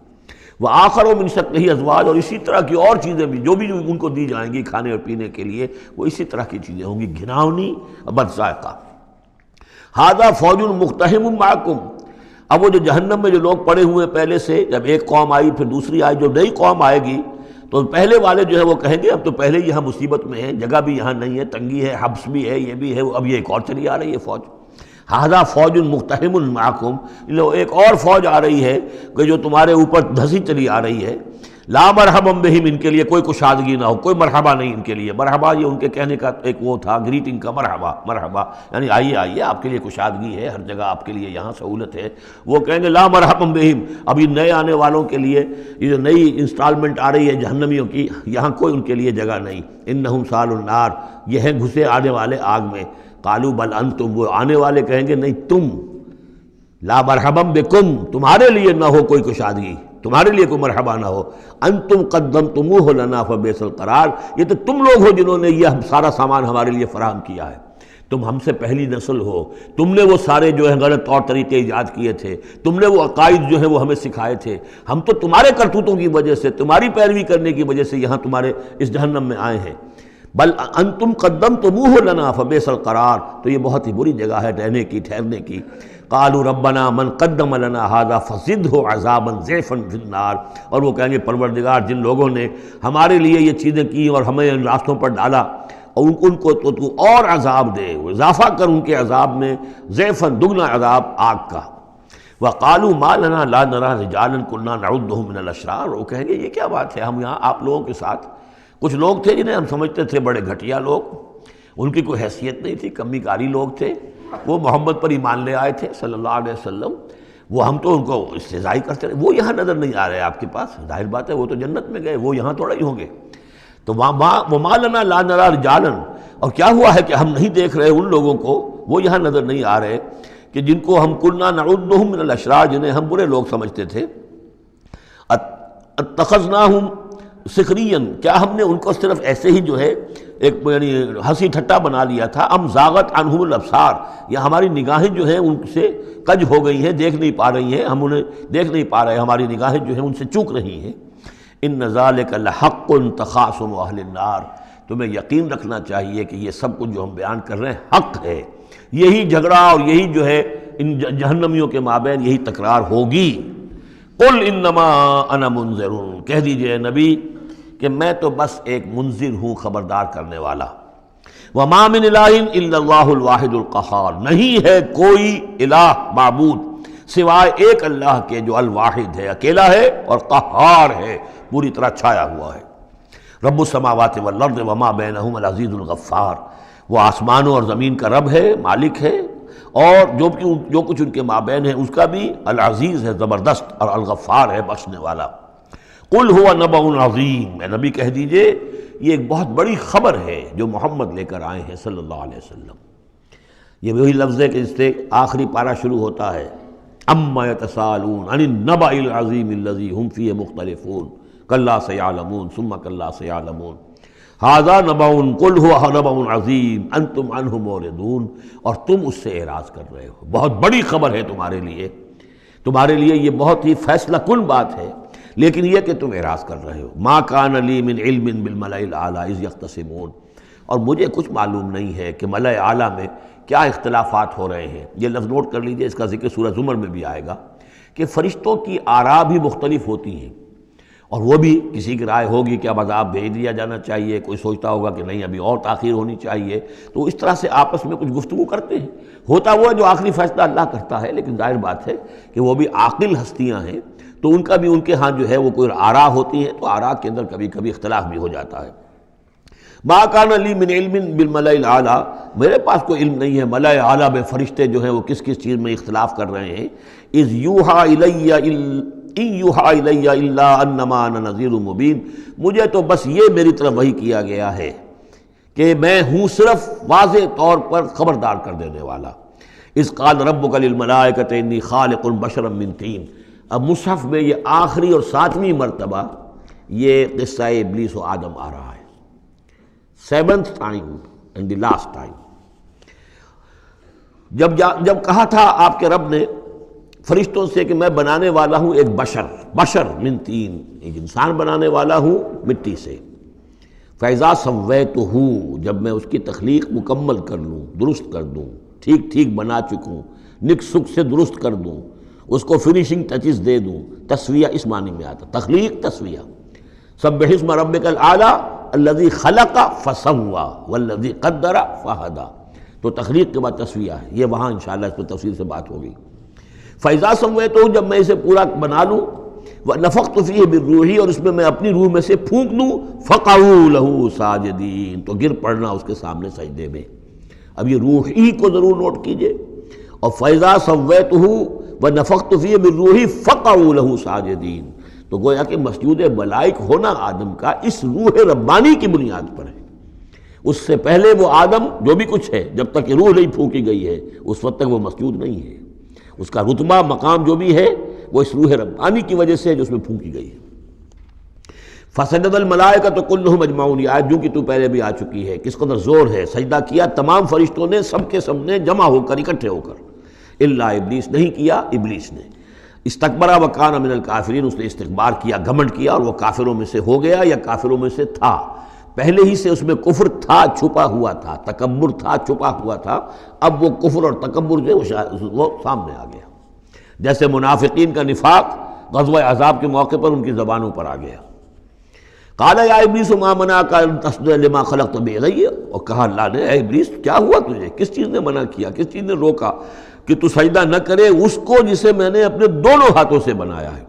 وآخر من شکلہ ازواج، اور اسی طرح کی اور چیزیں بھی جو بھی ان کو دی جائیں گی کھانے اور پینے کے لیے، وہ اسی طرح کی چیزیں ہوں گی، گھناؤنی اور بد ذائقہ۔ ھذا فوج مقتحم معکم، اب وہ جو جہنم میں جو لوگ پڑے ہوئے پہلے سے، جب ایک قوم آئی پھر دوسری آئی، جو نئی قوم آئے گی تو پہلے والے جو ہے وہ کہیں گے اب تو پہلے یہاں مصیبت میں ہیں، جگہ بھی یہاں نہیں ہے، تنگی ہے، حبس بھی ہے، یہ بھی ہے، اب یہ ایک اور چلی آ رہی ہے فوج۔ ھذا فوج مقتحم معکم، ایک اور فوج آ رہی ہے کہ جو تمہارے اوپر دھسی چلی آ رہی ہے۔ لا مرحبا بہم، ان کے لیے کوئی کشادگی نہ ہو، کوئی مرحبا نہیں ان کے لیے۔ مرحبا یہ ان کے کہنے کا ایک وہ تھا، گریٹنگ کا، مرحبا یعنی آئیے آئیے، آپ کے لیے کشادگی ہے، ہر جگہ آپ کے لیے یہاں سہولت ہے۔ وہ کہیں گے لا مرحبا بہم، اب یہ نئے آنے والوں کے لیے یہ جو نئی انسٹالمنٹ آ رہی ہے جہنمیوں کی، یہاں کوئی ان کے لیے جگہ نہیں۔ انہم صالوا النار، یہ ہیں گھسے آنے والے آگ میں۔ قالوا بل انتم، وہ آنے والے کہیں گے نہیں تم، لا مرحبا بکم، تمہارے لیے نہ ہو کوئی کشادگی، تمہارے لیے کوئی مرحبا نہ ہو۔ انتم قدمتموہ لنا فبئس القرار، یہ تو تم لوگ ہو جنہوں نے یہ سارا سامان ہمارے لیے فراہم کیا ہے، تم ہم سے پہلی نسل ہو، تم نے وہ سارے جو ہے غلط طور طریقے ایجاد کیے تھے، تم نے وہ عقائد جو ہیں وہ ہمیں سکھائے تھے، ہم تو تمہارے کرتوتوں کی وجہ سے، تمہاری پیروی کرنے کی وجہ سے یہاں تمہارے اس جہنم میں آئے ہیں۔ بل انتم قدمتموہ لنا فبئس القرار، تو یہ بہت ہی بری جگہ ہے رہنے کی، ٹھہرنے کی۔ قالوا ربنا من قدم لنا هذا فزده عذابا ضعفا في النار، اور وہ کہیں گے پروردگار جن لوگوں نے ہمارے لیے یہ چیزیں کی اور ہمیں ان راستوں پر ڈالا، اور ان کو تو اور عذاب دے، اضافہ کر ان کے عذاب میں، ضعفا، دگنا عذاب آگ کا۔ وقالوا ما لنا لا نرى رجالا كنا نعدهم من الاشرار، وہ کہیں گے یہ کیا بات ہے، ہم یہاں آپ لوگوں کے ساتھ کچھ لوگ تھے جنہیں ہم سمجھتے تھے بڑے گھٹیا لوگ، ان کی کوئی حیثیت نہیں تھی، کمی کاری لوگ تھے، وہ محمد پر ایمان لے آئے تھے صلی اللہ علیہ وسلم، وہ ہم تو ان کو استہزائی کرتے رہے، وہ یہاں نظر نہیں آ رہے آپ کے پاس، ظاہر بات ہے وہ تو جنت میں گئے، وہ یہاں تھوڑا ہی ہوں گے۔ تو وما لنا لا نرى رجالا، اور کیا ہوا ہے کہ ہم نہیں دیکھ رہے ان لوگوں کو، وہ یہاں نظر نہیں آ رہے کہ جن کو ہم كنا نعدهم من الاشرار، جنہیں ہم برے لوگ سمجھتے تھے۔ اتخذناہم سخریا، کیا ہم نے ان کو صرف ایسے ہی جو ہے ایک یعنی ہنسی ٹھٹا بنا لیا تھا، ام زاغت عنہم الابصار، یا ہماری نگاہیں جو ہیں ان سے کج ہو گئی ہیں، دیکھ نہیں پا رہی ہیں، ہم انہیں دیکھ نہیں پا رہے، ہماری نگاہیں جو ہیں ان سے چوک رہی ہیں۔ ان ذالک لحق تخاصم اہل النار، تمہیں یقین رکھنا چاہیے کہ یہ سب کچھ جو ہم بیان کر رہے ہیں حق ہے، یہی جھگڑا اور یہی جو ہے ان جہنمیوں کے مابین یہی تکرار ہوگی۔ قل انما انا منذر، کہہ دیجئے نبی کہ میں تو بس ایک منذر ہوں، خبردار کرنے والا۔ وما من الہ الا اللہ الواحد القہار، نہیں ہے کوئی الہ معبود سوائے ایک اللہ کے جو الواحد ہے، اکیلا ہے اور قہار ہے، پوری طرح چھایا ہوا ہے۔ رب السماوات والارض وما بینہما العزیز الغفار، وہ آسمانوں اور زمین کا رب ہے، مالک ہے، اور جو کچھ ان کے مابین ہے اس کا بھی العزیز ہے، زبردست، اور الغفار ہے، بخشنے والا۔ قل هو نبأ عظیم، اے نبی کہہ دیجئے یہ ایک بہت بڑی خبر ہے جو محمد لے کر آئے ہیں صلی اللہ علیہ وسلم۔ یہ وہی لفظ ہے کہ اس سے آخری پارہ شروع ہوتا ہے، اما یتساءلون عن النبأ العظیم الذی هم فیہ مختلفون کلا سیعلمون ثم کلا سیعلمون۔ ھذا نبأ قل ھو نبأ عظیم انتم عنہ معرضون، اور تم اس سے اعراض کر رہے ہو، بہت بڑی خبر ہے تمہارے لیے یہ بہت ہی فیصلہ کن بات ہے، لیکن یہ کہ تم اعراض کر رہے ہو۔ ما کان لی من علم بالملأ الاعلی اذ یختصمون، اور مجھے کچھ معلوم نہیں ہے کہ ملأ اعلیٰ میں کیا اختلافات ہو رہے ہیں۔ یہ لفظ نوٹ کر لیجئے، اس کا ذکر سورہ زمر میں بھی آئے گا کہ فرشتوں کی آراء بھی مختلف ہوتی ہیں، اور وہ بھی کسی کی رائے ہوگی کہ اب عذاب بھیج دیا جانا چاہیے، کوئی سوچتا ہوگا کہ نہیں ابھی اور تاخیر ہونی چاہیے، تو اس طرح سے آپس میں کچھ گفتگو کرتے ہیں۔ ہوتا وہ جو آخری فیصلہ اللہ کرتا ہے، لیکن ظاہر بات ہے کہ وہ بھی عاقل ہستیاں ہیں، تو ان کا بھی ان کے ہاں جو ہے وہ کوئی آراء ہوتی ہیں، تو آراء کے اندر کبھی کبھی اختلاف بھی ہو جاتا ہے۔ ما کان لی من علم بالملأ الاعلی، میرے پاس کوئی علم نہیں ہے ملأ اعلیٰ میں فرشتے جو ہیں وہ کس کس چیز میں اختلاف کر رہے ہیں۔ اذ یوحی الی ان یوحی الی الا انما انا نذیر مبین، مجھے تو بس یہ میری طرف وحی کیا گیا ہے کہ میں ہوں صرف واضح طور پر خبردار کر دینے والا۔ اذ قال ربک للملائکۃ انی خالق بشرا من طین، اب مصحف میں یہ آخری اور 7ویں مرتبہ یہ قصہ ابلیس و آدم آ رہا ہے، 7th time and the last time۔ جب کہا تھا آپ کے رب نے فرشتوں سے کہ میں بنانے والا ہوں ایک بشر من طین، ایک انسان بنانے والا ہوں مٹی سے، فَإِذَا سَوَّيْتُهُ، جب میں اس کی تخلیق مکمل کر لوں، درست کر دوں، ٹھیک بنا چکوں، نک سک سے درست کر دوں، اس کو فنیشنگ ٹچز دے دوں۔ تسویہ اس معنی میں آتا، تخلیق تسویہ۔ سبح اسم ربک الاعلی الذی خلق فسوی والذی قدر فہدی، تو تخلیق کے بعد تسویہ ہے، یہ وہاں انشاءاللہ اس پر تفصیل سے بات ہوگی۔ فَإِذَا سَوَّيْتُهُ، جب میں اسے پورا بنا لوں، وَنَفَخْتُ فِيهِ مِن رُوحِی، اور اس میں میں اپنی روح میں سے پھونک دوں، فَقَعُوا لَهُ سَاجِدِینَ، تو گر پڑنا اس کے سامنے سجدے میں۔ اب یہ روحی کو ضرور نوٹ کیجئے، اور فَإِذَا سَوَّيْتُهُ وَنَفَخْتُ فِيهِ مِن رُوحِی فَقَعُوا لَهُ سَاجِدِینَ، تو گویا کہ مسجود ملائک ہونا آدم کا اس روح ربانی کی بنیاد پر ہے۔ اس سے پہلے وہ آدم جو بھی کچھ ہے، جب تک کہ روح نہیں پھونکی گئی ہے اس وقت تک وہ مسجود نہیں ہے۔ اس کا رتبہ مقام جو بھی ہے وہ اس روح ربانی کی وجہ سے ہے جو اس میں پھونکی گئی ہے۔ فسجد الملائکۃ کلھم اجمعون، یہ آیت جو کہ تو پہلے بھی آ چکی ہے، کس قدر زور ہے، سجدہ کیا تمام فرشتوں نے، سب کے سب نے جمع ہو کر، اکٹھے ہو کر، الا ابلیس، نہیں کیا ابلیس نے۔ استکبر وکان من الکافرین، اس نے استکبار کیا، گھمنڈ کیا، اور وہ کافروں میں سے ہو گیا یا کافروں میں سے تھا۔ پہلے ہی سے اس میں کفر تھا، چھپا ہوا تھا، تکبر تھا، چھپا ہوا تھا، اب وہ کفر اور تکبر جو وہ سامنے آ گیا۔ جیسے منافقین کا نفاق غزوہ احزاب کے موقع پر ان کی زبانوں پر آ گیا۔ قال یا ابلیس ما منعک ان تسجد لما خلقت بیدی، اور کہا اللہ نے اے ابلیس کیا ہوا تجھے، کس چیز نے منع کیا، کس چیز نے روکا کہ تو سجدہ نہ کرے اس کو جسے میں نے اپنے دونوں ہاتھوں سے بنایا ہے۔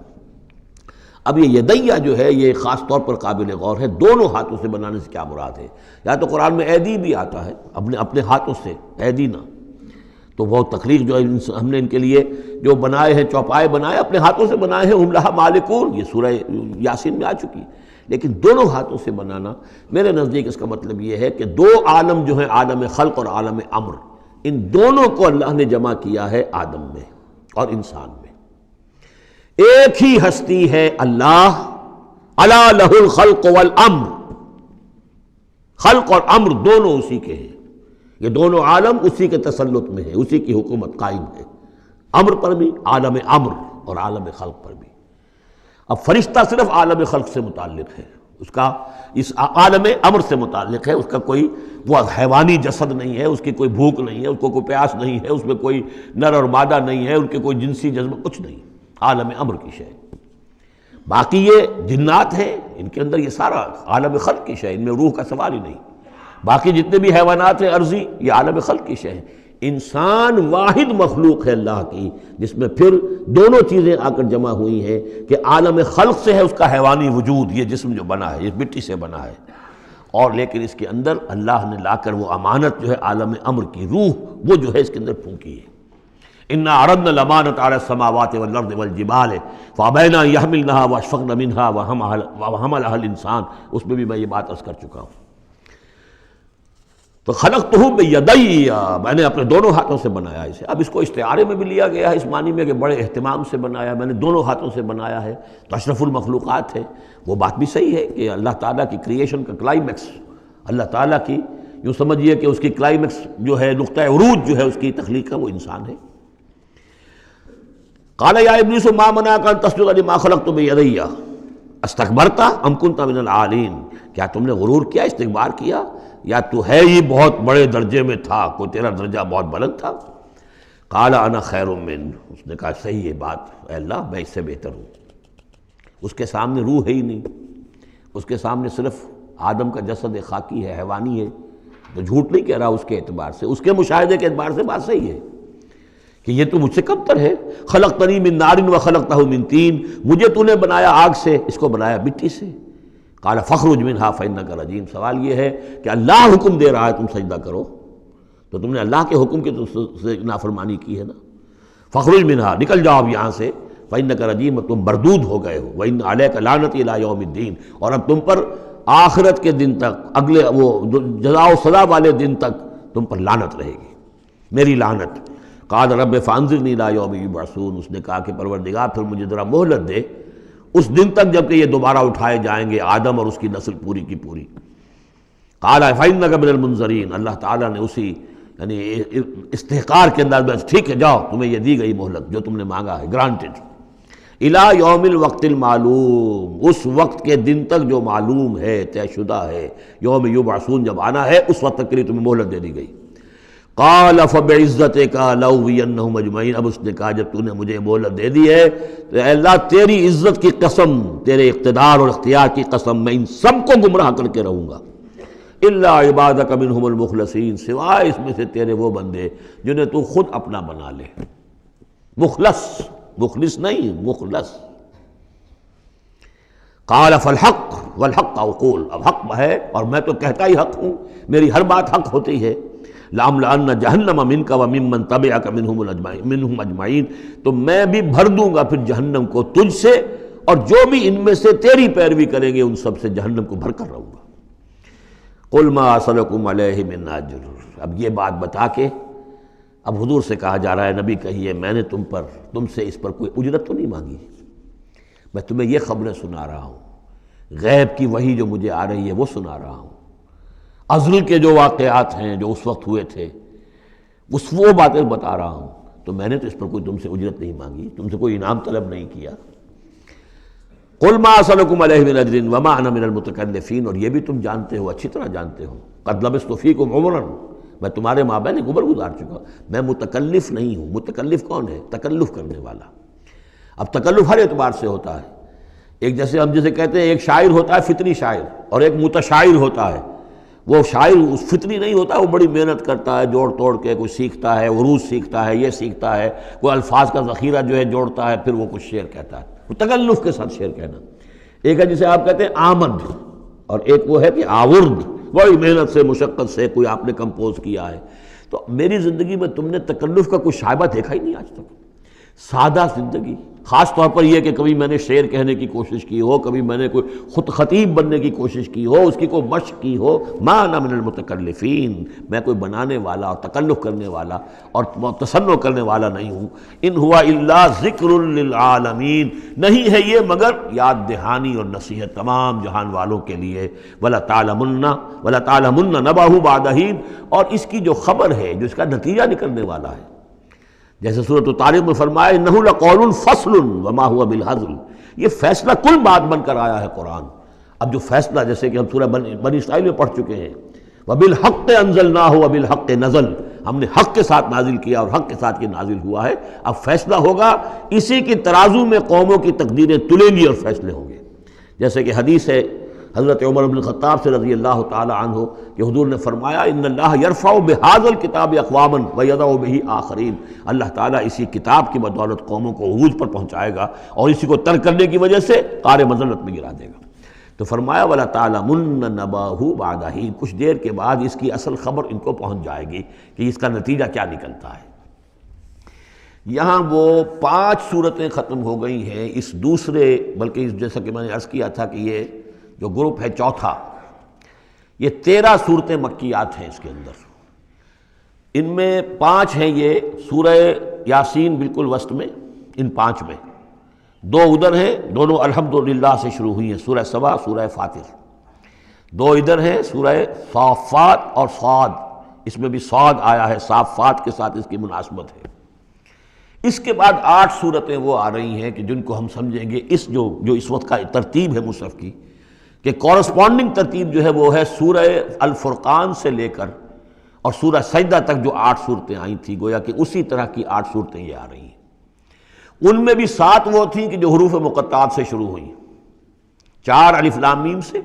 اب یہ یدیہ جو ہے یہ خاص طور پر قابل غور ہے، دونوں ہاتھوں سے بنانے سے کیا مراد ہے؟ یا تو قرآن میں ایدی بھی آتا ہے، اپنے ہاتھوں سے، ایدی نہ، تو وہ تخلیق جو ہم نے ان کے لیے جو بنائے ہیں، چوپائے بنائے، اپنے ہاتھوں سے بنائے ہیں، ہم لہا مالکون، یہ سورہ یاسین میں آ چکی ہے۔ لیکن دونوں ہاتھوں سے بنانا میرے نزدیک اس کا مطلب یہ ہے کہ دو عالم جو ہیں، عالم خلق اور عالم امر، ان دونوں کو اللہ نے جمع کیا ہے آدم میں اور انسان میں۔ ایک ہی ہستی ہے اللہ، الا لہ الخلق والامر، خلق اور امر دونوں اسی کے ہیں، یہ دونوں عالم اسی کے تسلط میں ہے، اسی کی حکومت قائم ہے، امر پر بھی، عالم امر اور عالم خلق پر بھی۔ اب فرشتہ صرف عالم خلق سے متعلق ہے، اس کا اس عالم امر سے متعلق ہے، اس کا کوئی وہ حیوانی جسد نہیں ہے، اس کی کوئی بھوک نہیں ہے، اس کو کوئی پیاس نہیں ہے، اس میں کوئی نر اور مادہ نہیں ہے، ان کے کوئی جنسی جذبہ کچھ نہیں، عالم امر کی شے۔ باقی یہ جنات ہیں، ان کے اندر یہ سارا عالم خلق کی شے، ان میں روح کا سوال ہی نہیں۔ باقی جتنے بھی حیوانات ہیں ارضی، یہ عالم خلق کی شے ہیں۔ انسان واحد مخلوق ہے اللہ کی، جس میں پھر دونوں چیزیں آ کر جمع ہوئی ہیں کہ عالم خلق سے ہے اس کا حیوانی وجود، یہ جسم جو بنا ہے، یہ مٹی سے بنا ہے، اور لیکن اس کے اندر اللہ نے لا کر وہ امانت جو ہے عالم امر کی روح، وہ جو ہے اس کے اندر پھونکی ہے۔ انا عرضنا الامانۃ علی السماوات والارض والجبال فابین ان یحملنها واشفقن منها وحملها الانسان، اس میں بھی میں یہ بات عرض کر چکا ہوں۔ تو خلقتہ بیدی، میں نے اپنے دونوں ہاتھوں سے بنایا اسے۔ اب اس کو استعارے میں بھی لیا گیا ہے اس معنی میں کہ بڑے اہتمام سے بنایا، میں نے دونوں ہاتھوں سے بنایا ہے، تو اشرف المخلوقات ہے۔ وہ بات بھی صحیح ہے کہ اللہ تعالیٰ کی کریشن کا کلائمیکس اللہ تعالیٰ کی یوں سمجھیے کہ اس کی کلائمیکس جو ہے، نقطہ عروج جو ہے اس کی تخلیق کا، وہ انسان ہے۔ قال یا ابلیس ما منعک ان تسجد لما خلقت بیدی استکبرت ام کنت من العالین، کیا تم نے غرور کیا، استکبار کیا، یا تو ہے ہی بہت بڑے درجے میں تھا، کوئی تیرا درجہ بہت بلند تھا؟ قال انا خیر من، اس نے کہا صحیح ہے بات، اے اللہ میں اس سے بہتر ہوں۔ اس کے سامنے روح ہے ہی نہیں، اس کے سامنے صرف آدم کا جسد خاکی ہے، حیوانی ہے، تو جھوٹ نہیں کہہ رہا اس کے اعتبار سے، اس کے مشاہدے کے اعتبار سے بات صحیح ہے کہ یہ تو مجھ سے کم تر ہے۔ خلقتنی من نار وخلقتہ من طین، مجھے تو نے بنایا آگ سے، اس کو بنایا مٹی سے۔ قال فاخرج منہا فانک رجیم، سوال یہ ہے کہ اللہ حکم دے رہا ہے تم سجدہ کرو، تو تم نے اللہ کے حکم کی سے نافرمانی کی ہے نا۔ فاخرج منہا، نکل جاؤ اب یہاں سے، فانک رجیم، تم مردود ہو گئے ہو، وان علیک لعنتی الی یوم الدین، اور اب تم پر آخرت کے دن تک، اگلے وہ جزا و سزا والے دن تک تم پر لعنت رہے گی، میری لعنت۔ قال رب فانظرنی الی یوم یبعثون، اس نے کہا کہ پروردگار پھر مجھے ذرا مہلت دے اس دن تک جب کہ یہ دوبارہ اٹھائے جائیں گے، آدم اور اس کی نسل پوری کی پوری۔ قال فانک من المنظرین، اللہ تعالیٰ نے اسی یعنی استحقار کے انداز میں، ٹھیک ہے جاؤ، تمہیں یہ دی گئی مہلت جو تم نے مانگا ہے، گرانٹڈ۔ الی یوم الوقت المعلوم، اس وقت کے دن تک جو معلوم ہے، طے شدہ ہے، یوم یبعثون جب آنا ہے اس وقت تک کے لیے تمہیں مہلت دے دی گئی۔ قال فبعزتک لأغوینہم اجمعین، اب اس نے کہا جب تو نے مجھے مہلت دے دی ہے تو اے اللہ تیری عزت کی قسم، تیرے اقتدار اور اختیار کی قسم، میں ان سب کو گمراہ کر کے رہوں گا، الا عبادک منہم المخلصین، سوائے اس میں سے تیرے وہ بندے جنہیں تو خود اپنا بنا لے۔ مخلص، مخلص نہیں، مخلص۔ قال فالحق والحق اقول، اب حق ہے اور میں تو کہتا ہی حق ہوں، میری ہر بات حق ہوتی ہے۔ لأملأن جہنم منک وممن تبعک منہم اجمعین، تو میں بھی بھر دوں گا پھر جہنم کو تجھ سے، اور جو بھی ان میں سے تیری پیروی کریں گے ان سب سے جہنم کو بھر کر رہوں گا۔ قل ما اسألکم علیہ من اجر، اب یہ بات بتا کے اب حضور سے کہا جا رہا ہے نبی کہیے میں نے تم سے اس پر کوئی اجرت تو نہیں مانگی، میں تمہیں یہ خبریں سنا رہا ہوں، غیب کی وحی جو مجھے آ رہی ہے وہ سنا رہا ہوں، ازل کے جو واقعات ہیں جو اس وقت ہوئے تھے وہ باتیں بتا رہا ہوں، تو میں نے تو اس پر کوئی تم سے اجرت نہیں مانگی، تم سے کوئی انعام طلب نہیں کیا۔ قل ما اسألکم علیہ من اجر وما انا من المتکلفین، اور یہ بھی تم جانتے ہو، اچھی طرح جانتے ہو، قد لبثت فیکم عمرا، میں تمہارے مابین ایک عمر گزار چکا، میں متکلف نہیں ہوں۔ متکلف کون ہے؟ تکلف کرنے والا۔ اب تکلف ہر اعتبار سے ہوتا ہے، ایک جیسے ہم جسے کہتے ہیں ایک شاعر ہوتا ہے فطری شاعر، اور ایک متشاعر ہوتا ہے۔ وہ شاعر فطری نہیں ہوتا، وہ بڑی محنت کرتا ہے، جوڑ توڑ کے کوئی سیکھتا ہے، عروض سیکھتا ہے، یہ سیکھتا ہے، کوئی الفاظ کا ذخیرہ جو ہے جوڑتا ہے، پھر وہ کچھ شعر کہتا ہے، وہ تکلف کے ساتھ شعر کہنا۔ ایک ہے جسے آپ کہتے ہیں آمد، اور ایک وہ ہے کہ آورد، بڑی محنت سے مشقت سے کوئی آپ نے کمپوز کیا ہے۔ تو میری زندگی میں تم نے تکلف کا کوئی شائبہ دیکھا ہی نہیں آج تک، سادہ زندگی۔ خاص طور پر یہ کہ کبھی میں نے شعر کہنے کی کوشش کی ہو، کبھی میں نے کوئی خود خطیب بننے کی کوشش کی ہو، اس کی کوئی مشق کی ہو، ما انا من المتکلفین، میں کوئی بنانے والا اور تکلف کرنے والا اور تصنع کرنے والا نہیں ہوں۔ ان ہوا الا ذکر للعالمین، نہیں ہے یہ مگر یاد دہانی اور نصیحت تمام جہان والوں کے لیے۔ وَلَتَعْلَمُنَّ نَبَأَهُ بَعْدَ حِینٍ، اور اس کی جو خبر ہے، جو اس کا نتیجہ نکلنے والا ہے، جیسے سورۃ طارق میں فرمایا انہ لقول فصل وما هو بالهزل، یہ فیصلہ کن بات بن کر آیا ہے قرآن۔ اب جو فیصلہ، جیسے کہ ہم سورہ بنی اسرائیل میں پڑھ چکے ہیں، وبالحق انزلناہ وبالحق نزل، ہم نے حق کے ساتھ نازل کیا اور حق کے ساتھ یہ نازل ہوا ہے۔ اب فیصلہ ہوگا، اسی کی ترازو میں قوموں کی تقدیریں تلیں گی اور فیصلے ہوں گے۔ جیسے کہ حدیث ہے حضرت عمر بن الخطاب سے رضی اللہ تعالی عنہ کہ حضور نے فرمایا ان اللہ یرفع بہذا الکتاب اقواما ویضع بہ آخرین، اللہ تعالیٰ اسی کتاب کی بدولت قوموں کو عروج پر پہنچائے گا اور اسی کو ترک کرنے کی وجہ سے قعر مذلت میں گرا دے گا۔ تو فرمایا وَلَتَعْلَمُنَّ نَبَأَهُ بَعْدَ حِینٍ، کچھ دیر کے بعد اس کی اصل خبر ان کو پہنچ جائے گی کہ اس کا نتیجہ کیا نکلتا ہے۔ یہاں وہ 5 صورتیں ختم ہو گئی ہیں اس دوسرے، بلکہ جیسا کہ میں نے عرض کیا تھا کہ یہ جو گروپ ہے چوتھا، یہ 13 صورتیں مکیات ہیں اس کے اندر۔ ان میں 5 ہیں یہ سورہ یاسین بالکل وسط میں، ان 5 میں 2 ادھر ہیں، دونوں الحمدللہ سے شروع ہوئی ہیں، سورہ سبا، سورہ فاطر۔ دو ادھر ہیں سورہ صافات اور صاد، اس میں بھی صاد آیا ہے، صافات کے ساتھ اس کی مناسبت ہے۔ اس کے بعد 8 صورتیں وہ آ رہی ہیں کہ جن کو ہم سمجھیں گے اس جو اس وقت کا ترتیب ہے مصحف کی، کہ کورسپونڈنگ ترتیب جو ہے وہ ہے سورہ الفرقان سے لے کر اور سورہ سجدہ تک جو 8 صورتیں آئی تھیں، گویا کہ اسی طرح کی 8 صورتیں یہ آ رہی ہیں۔ ان میں بھی 7 وہ تھیں کہ جو حروف مقطعات سے شروع ہوئیں، 4 الف لام میم سے،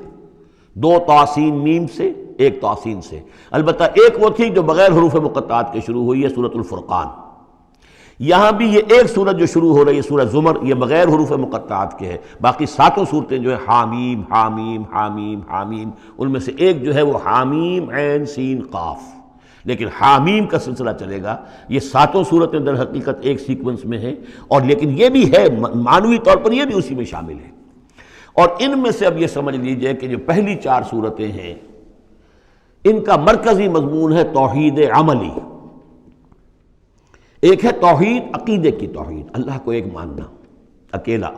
2 طاسین میم سے، 1 طاسین سے، البتہ ایک وہ تھی جو بغیر حروف مقطعات کے شروع ہوئی ہے، سورۃ الفرقان۔ یہاں بھی یہ ایک سورت جو شروع ہو رہی ہے سورہ زمر، یہ بغیر حروف مقطعات کے ہے، باقی 7 صورتیں جو ہے حامیم حامیم حامیم حامیم، ان میں سے ایک جو ہے وہ حامیم عین سین قاف، لیکن حامیم کا سلسلہ چلے گا۔ یہ 7 صورتیں در حقیقت ایک سیکوینس میں ہیں، اور لیکن یہ بھی ہے معنوی طور پر یہ بھی اسی میں شامل ہے۔ اور ان میں سے اب یہ سمجھ لیجئے کہ جو پہلی 4 صورتیں ہیں ان کا مرکزی مضمون ہے توحید عملی۔ ایک ہے توحید عقیدے کی توحید، اللہ کو ایک ماننا اکیلا،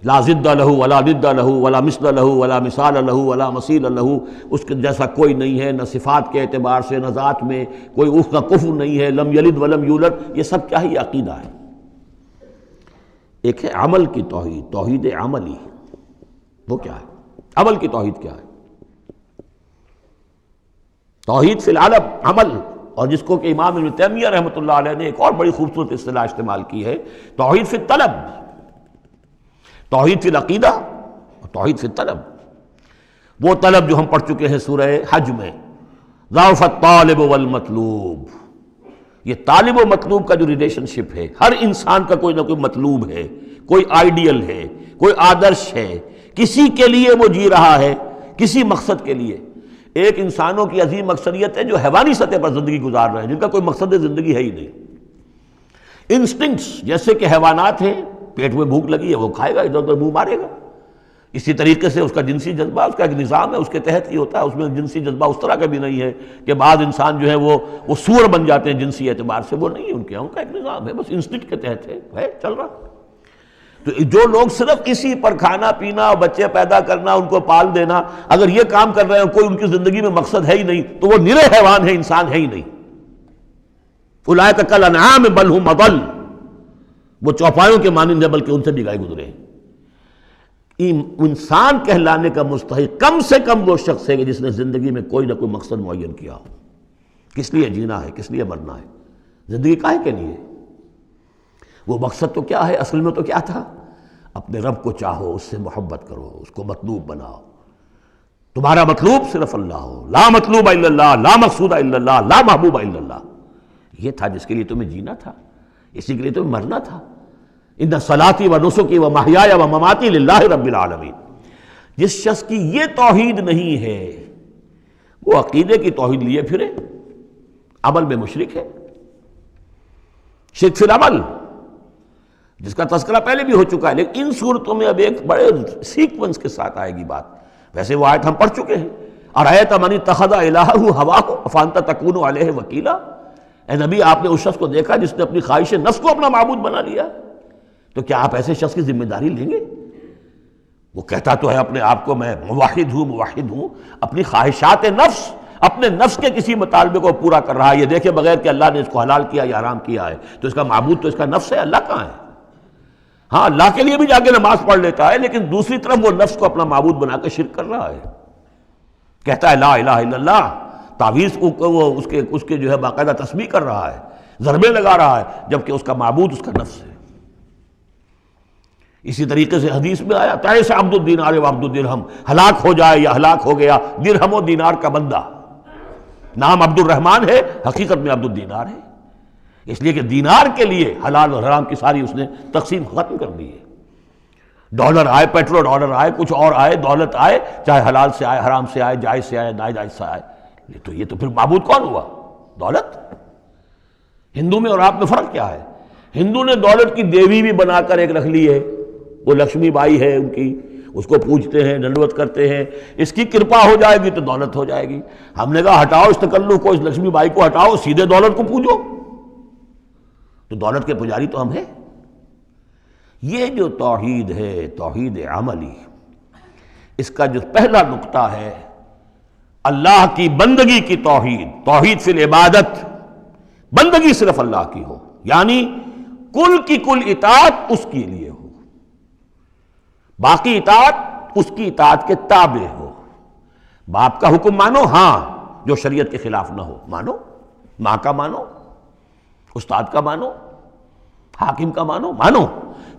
لا ضد لہ ولا ضد لہ ولا مثل لہ ولا مثال لہ ولا مثیل لہ، اس کے جیسا کوئی نہیں ہے، نہ صفات کے اعتبار سے نہ ذات میں، کوئی اس کا کفر نہیں ہے، لم یلد ولم یولد، یہ سب کیا ہے؟ یہ عقیدہ ہے۔ ایک ہے عمل کی توحید، توحید عملی، وہ کیا ہے؟ عمل کی توحید کیا ہے؟ توحید فی العلم عمل، اور جس کو کہ امام ابن تیمیہ رحمۃ اللہ علیہ نے ایک اور بڑی خوبصورت اصطلاح استعمال کی ہے، توحید فی الطلب، توحید فی العقیدہ اور توحید فی الطلب۔ وہ طلب جو ہم پڑھ چکے ہیں سورہ حج میں، ضعف الطالب والمطلوب، یہ طالب و مطلوب کا جو ریلیشن شپ ہے، ہر انسان کا کوئی نہ کوئی مطلوب ہے، کوئی آئیڈیل ہے، کوئی آدرش ہے، کسی کے لیے وہ جی رہا ہے، کسی مقصد کے لیے۔ ایک انسانوں کی عظیم اکثریت ہے جو حیوانی سطح پر زندگی گزار رہے ہیں، جن کا کوئی مقصد زندگی ہے ہی نہیں۔ انسٹنکٹس جیسے کہ حیوانات ہیں، پیٹ میں بھوک لگی ہے وہ کھائے گا، ادھر ادھر منہ مارے گا۔ اسی طریقے سے اس کا جنسی جذبہ، اس کا ایک نظام ہے، اس کے تحت ہی ہوتا ہے۔ اس میں جنسی جذبہ اس طرح کا بھی نہیں ہے کہ بعض انسان جو ہے وہ سور بن جاتے ہیں جنسی اعتبار سے، وہ نہیں ہے ان کا ایک نظام ہے، بس انسٹنکٹ کے تحت ہے چل رہا۔ تو جو لوگ صرف اسی پر کھانا پینا، بچے پیدا کرنا، ان کو پال دینا، اگر یہ کام کر رہے ہیں، کوئی ان کی زندگی میں مقصد ہے ہی نہیں، تو وہ نرے حیوان ہے، انسان ہے ہی نہیں۔ اولئک کالانعام بل ھم اضل، وہ چوپایوں کے مانند ہے بلکہ ان سے بھی گئے گزرے ہیں۔ انسان کہلانے کا مستحق کم سے کم وہ شخص ہے کہ جس نے زندگی میں کوئی نہ کوئی مقصد معین کیا ہو۔ کس لیے جینا ہے، کس لیے مرنا ہے، زندگی کاہے کے لیے؟ وہ مقصد تو کیا ہے؟ اصل میں تو کیا تھا؟ اپنے رب کو چاہو، اس سے محبت کرو، اس کو مطلوب بناؤ، تمہارا مطلوب صرف اللہ ہو، لا مطلوب الا اللہ، لا مقصود الا اللہ، لا محبوب الا اللہ۔ یہ تھا جس کے لیے تمہیں جینا تھا، اسی کے لیے تمہیں مرنا تھا۔ ان صلاتی و نسکی و محیای و مماتی للہ رب العالمین۔ جس شخص کی یہ توحید نہیں ہے وہ عقیدے کی توحید لیے پھرے، عمل میں مشرک ہے، شرک فی العمل، جس کا تذکرہ پہلے بھی ہو چکا ہے، لیکن ان صورتوں میں اب ایک بڑے سیکوینس کے ساتھ آئے گی بات۔ ویسے وہ آیت ہم پڑھ چکے ہیں، ارأیت من اتخذ الہہ ہواہ افانت تکون علیہ وکیلا۔ اے نبی، آپ نے اس شخص کو دیکھا جس نے اپنی خواہش نفس کو اپنا معبود بنا لیا، تو کیا آپ ایسے شخص کی ذمہ داری لیں گے؟ وہ کہتا تو ہے اپنے آپ کو میں موحد ہوں، اپنی خواہشات نفس، اپنے نفس کے کسی مطالبے کو پورا کر رہا ہے۔ یہ دیکھے بغیر کہ اللہ نے اس کو حلال کیا یا حرام کیا ہے، تو اس کا معبود تو اس کا نفس ہے، اللہ کہاں ہے؟ ہاں، اللہ کے لیے بھی جا کے نماز پڑھ لیتا ہے، لیکن دوسری طرف وہ نفس کو اپنا معبود بنا کے شرک کر رہا ہے۔ کہتا ہے لا الہ الا اللہ، تعویذ کو اس کے جو ہے باقاعدہ تسبیح کر رہا ہے، ضربے لگا رہا ہے، جبکہ اس کا معبود اس کا نفس ہے۔ اسی طریقے سے حدیث میں آیا تعیس عبد الدینار و عبد الدرہم، ہلاک ہو جائے یا ہلاک ہو گیا درہم و دینار کا بندہ۔ نام عبد الرحمن ہے، حقیقت میں عبد الدینار ہے، اس لیے کہ دینار کے لیے حلال اور حرام کی ساری اس نے تقسیم ختم کر دی ہے۔ ڈالر آئے، پیٹرو ڈالر آئے، کچھ اور آئے، دولت آئے، چاہے حلال سے آئے، حرام سے آئے، جائز سے آئے، ناجائز سے آئے، یہ تو پھر معبود کون ہوا؟ دولت۔ ہندو میں اور آپ میں فرق کیا ہے؟ ہندو نے دولت کی دیوی بھی بنا کر ایک رکھ لی ہے، وہ لکشمی بائی ہے ان کی، اس کو پوجتے ہیں، دنڈوت کرتے ہیں، اس کی کرپا ہو جائے گی تو دولت ہو جائے گی۔ ہم نے کہا ہٹاؤ اس تکلف کو، اس لکشمی بائی کو ہٹاؤ، سیدھے دولت کو پوجو، تو دولت کے پجاری تو ہم ہیں۔ یہ جو توحید ہے، توحید عملی، اس کا جو پہلا نقطہ ہے اللہ کی بندگی کی توحید، توحید فی العبادت، بندگی صرف اللہ کی ہو، یعنی کل کی کل اطاعت اس کے لیے ہو، باقی اطاعت اس کی اطاعت کے تابع ہو۔ باپ کا حکم مانو، ہاں، جو شریعت کے خلاف نہ ہو مانو، ماں کا مانو، استاد کا مانو، حاکم کا مانو،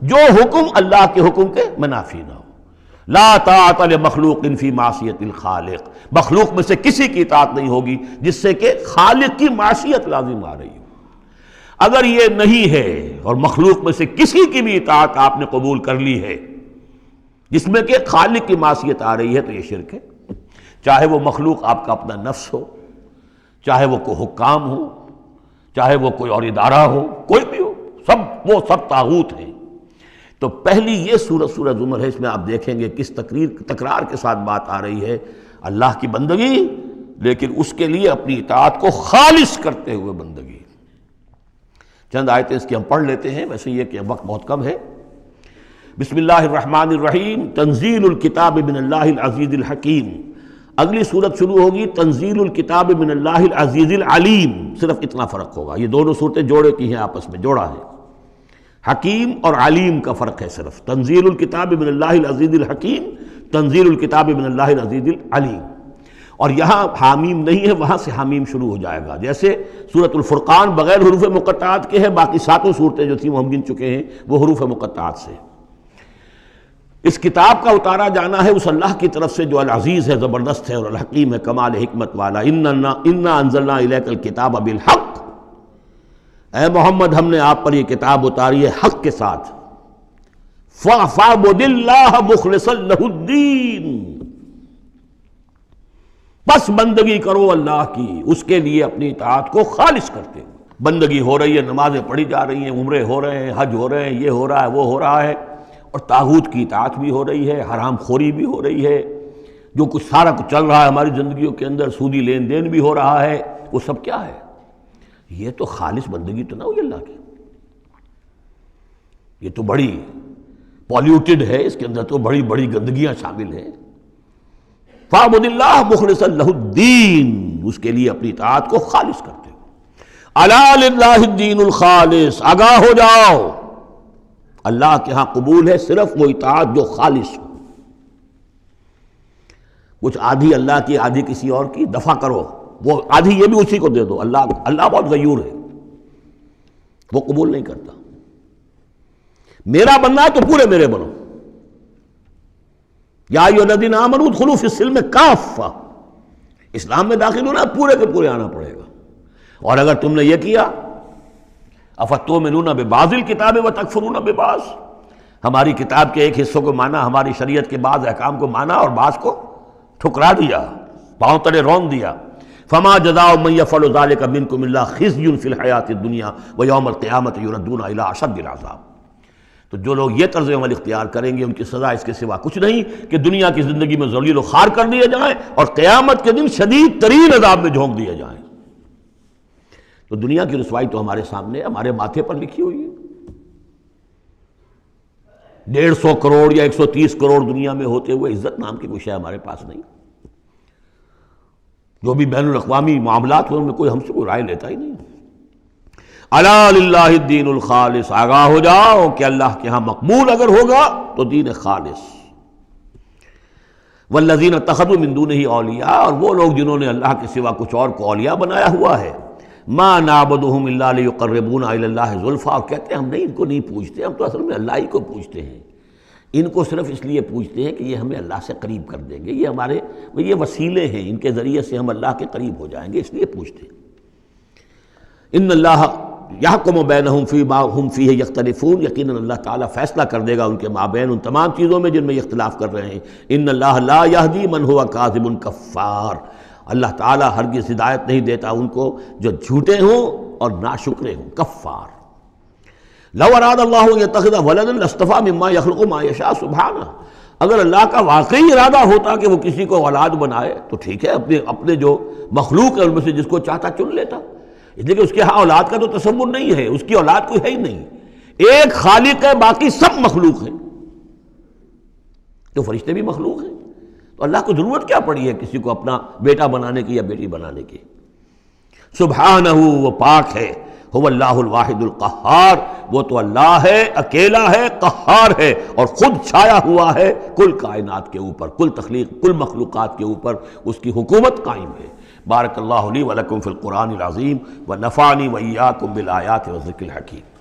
جو حکم اللہ کے حکم کے منافی نہ ہو۔ لا طاعت لمخلوق فی معصیت الخالق، مخلوق میں سے کسی کی اطاعت نہیں ہوگی جس سے کہ خالق کی معصیت لازم آ رہی ہو۔ اگر یہ نہیں ہے اور مخلوق میں سے کسی کی بھی اطاعت آپ نے قبول کر لی ہے جس میں کہ خالق کی معصیت آ رہی ہے تو یہ شرک ہے، چاہے وہ مخلوق آپ کا اپنا نفس ہو، چاہے وہ کوئی حکام ہو، چاہے وہ کوئی اور ادارہ ہو، کوئی بھی ہو، وہ سب طاغوت ہیں۔ تو پہلی یہ سورہ زمر ہے، اس میں آپ دیکھیں گے کس تکرار کے ساتھ بات آ رہی ہے، اللہ کی بندگی، لیکن اس کے لیے اپنی اطاعت کو خالص کرتے ہوئے بندگی۔ چند آیتیں اس کی ہم پڑھ لیتے ہیں، ویسے یہ کہ وقت بہت کم ہے۔ بسم اللہ الرحمن الرحیم، تنزیل الکتاب من اللہ العزیز الحکیم۔ اگلی صورت شروع ہوگی تنزیل الکتاب من اللہ العزیز العلیم، صرف اتنا فرق ہوگا، یہ دونوں صورتیں جوڑے کی ہیں، آپس میں جوڑا ہے، حکیم اور علیم کا فرق ہے صرف، تنزیل الکتاب من اللہ العزیز الحکیم، تنزیل الکتاب من اللہ العزیز العلیم۔ اور یہاں حامیم نہیں ہے، وہاں سے حامیم شروع ہو جائے گا، جیسے سورۃ الفرقان بغیر حروف مقطعات کے ہے، باقی ساتوں صورتیں جو تھیں وہ ہم گن چکے ہیں وہ حروف مقطعات سے۔ اس کتاب کا اتارا جانا ہے اس اللہ کی طرف سے جو العزیز ہے، زبردست ہے، اور الحکیم ہے، کمال حکمت والا۔ انا انزلنا الیک الکتاب بالحق، اے محمد ہم نے آپ پر یہ کتاب اتاری ہے حق کے ساتھ۔ فاعبد اللہ مخلصا لہ الدین، بس بندگی کرو اللہ کی، اس کے لیے اپنی اطاعت کو خالص کرتے ہو۔ بندگی ہو رہی ہے، نمازیں پڑھی جا رہی ہیں، عمرے ہو رہے ہیں، حج ہو رہے ہیں، یہ ہو رہا ہے، وہ ہو رہا ہے، اور طاغوت کی اطاعت بھی ہو رہی ہے، حرام خوری بھی ہو رہی ہے، جو کچھ سارا کچھ چل رہا ہے ہماری زندگیوں کے اندر، سودی لین دین بھی ہو رہا ہے، وہ سب کیا ہے؟ یہ تو خالص بندگی تو نہ ہوئی اللہ کی، یہ تو بڑی پالیوٹڈ ہے، اس کے اندر تو بڑی بڑی گندگیاں شامل ہیں۔ فاعبد اللہ مخلصا لہ الدین، اس کے لیے اپنی اطاعت کو خالص کرتے ہو۔ الا للہ الدین الخالص، آگاہ ہو جاؤ، اللہ کے ہاں قبول ہے صرف وہ اطاعت جو خالص ہو۔ کچھ آدھی اللہ کی آدھی کسی اور کی، دفع کرو، وہ آدھی یہ بھی اسی کو دے دو۔ اللہ بہت غیور ہے، وہ قبول نہیں کرتا۔ میرا بننا ہے تو پورے میرے بنو، یا ایھا الذین آمنوا ادخلوا فی السلم کافہ، اسلام میں داخل ہونا پورے کے پورے آنا پڑے گا۔ اور اگر تم نے یہ کیا، افتؤمنون ببعض الکتاب وتکفرون ببعض، ہماری کتاب کے ایک حصوں کو مانا، ہماری شریعت کے بعض احکام کو مانا اور بعض کو ٹھکرا دیا، پاؤں تلے رون دیا۔ فما جزاء من يفعل ذلك منكم الا خزي في الحیاۃ الدنیا ویوم القیامۃ یردون الی اشد العذاب۔ تو جو لوگ یہ طرز عمل اختیار کریں گے ان کی سزا اس کے سوا کچھ نہیں کہ دنیا کی زندگی میں ذلیل و خوار کر دیے جائیں اور قیامت کے دن شدید ترین عذاب میں جھونک دیے جائیں۔ تو دنیا کی رسوائی تو ہمارے سامنے، ہمارے ماتھے پر لکھی ہوئی ہے۔ 150 کروڑ یا 130 کروڑ دنیا میں ہوتے ہوئے عزت نام کی کوئی شے ہمارے پاس نہیں۔ جو بھی بین الاقوامی معاملات ہیں ان میں کوئی ہم سے کوئی رائے لیتا ہی نہیں۔ الا للہ الدین الخالص، آگاہ ہو جاؤ کہ اللہ کے ہاں مقبول اگر ہوگا تو دین خالص۔ والذین اتخذوا من دونہ اولیاء، اور وہ لوگ جنہوں نے اللہ کے سوا کچھ اور کو اولیاء بنایا ہوا ہے، ما نعبدہم الا لیقربونا الی اللہ زلفیٰ، اور کہتے ہیں ہم ان کو نہیں پوجتے، ہم تو اصل میں اللہ ہی کو پوجتے ہیں، ان کو صرف اس لیے پوجتے ہیں کہ یہ ہمیں اللہ سے قریب کر دیں گے، یہ ہمارے یہ وسیلے ہیں، ان کے ذریعے سے ہم اللہ کے قریب ہو جائیں گے، اس لیے پوجتے ہیں۔ ان اللہ یحکم بینہم فیما ہم فیہ یختلفون، یقیناً اللہ تعالیٰ فیصلہ کر دے گا ان کے مابین ان تمام چیزوں میں جن میں یہ اختلاف کر رہے ہیں۔ ان اللہ لا یہدی من ہوا کاذب کفار، اللہ تعالیٰ ہرگز ہدایت نہیں دیتا ان کو جو جھوٹے ہوں اور ناشکرے ہوں، کفار۔ لو اراد اللہ ان یتخذ ولدا لاصطفیٰ مما یخلق ما یشاء سبحانہ، اگر اللہ کا واقعی ارادہ ہوتا کہ وہ کسی کو اولاد بنائے تو ٹھیک ہے، اپنے جو مخلوق ہے ان میں سے جس کو چاہتا چن لیتا، اس لیے کہ اس کے ہاں اولاد کا تو تصور نہیں ہے، اس کی اولاد کوئی ہے ہی نہیں، ایک خالق ہے، باقی سب مخلوق ہیں۔ تو فرشتے بھی مخلوق ہیں، تو اللہ کو ضرورت کیا پڑی ہے کسی کو اپنا بیٹا بنانے کی یا بیٹی بنانے کی؟ سبحانہ، وہ پاک ہے، هو اللہ الواحد القہار، وہ تو اللہ ہے، اکیلا ہے، قہار ہے، اور خود چھایا ہوا ہے کل کائنات کے اوپر، کل تخلیق، کل مخلوقات کے اوپر اس کی حکومت قائم ہے۔ بارک اللہ لی ولکم فی القرآن العظیم ونفعنی وإیاکم بالآیات والذکر الحکیم۔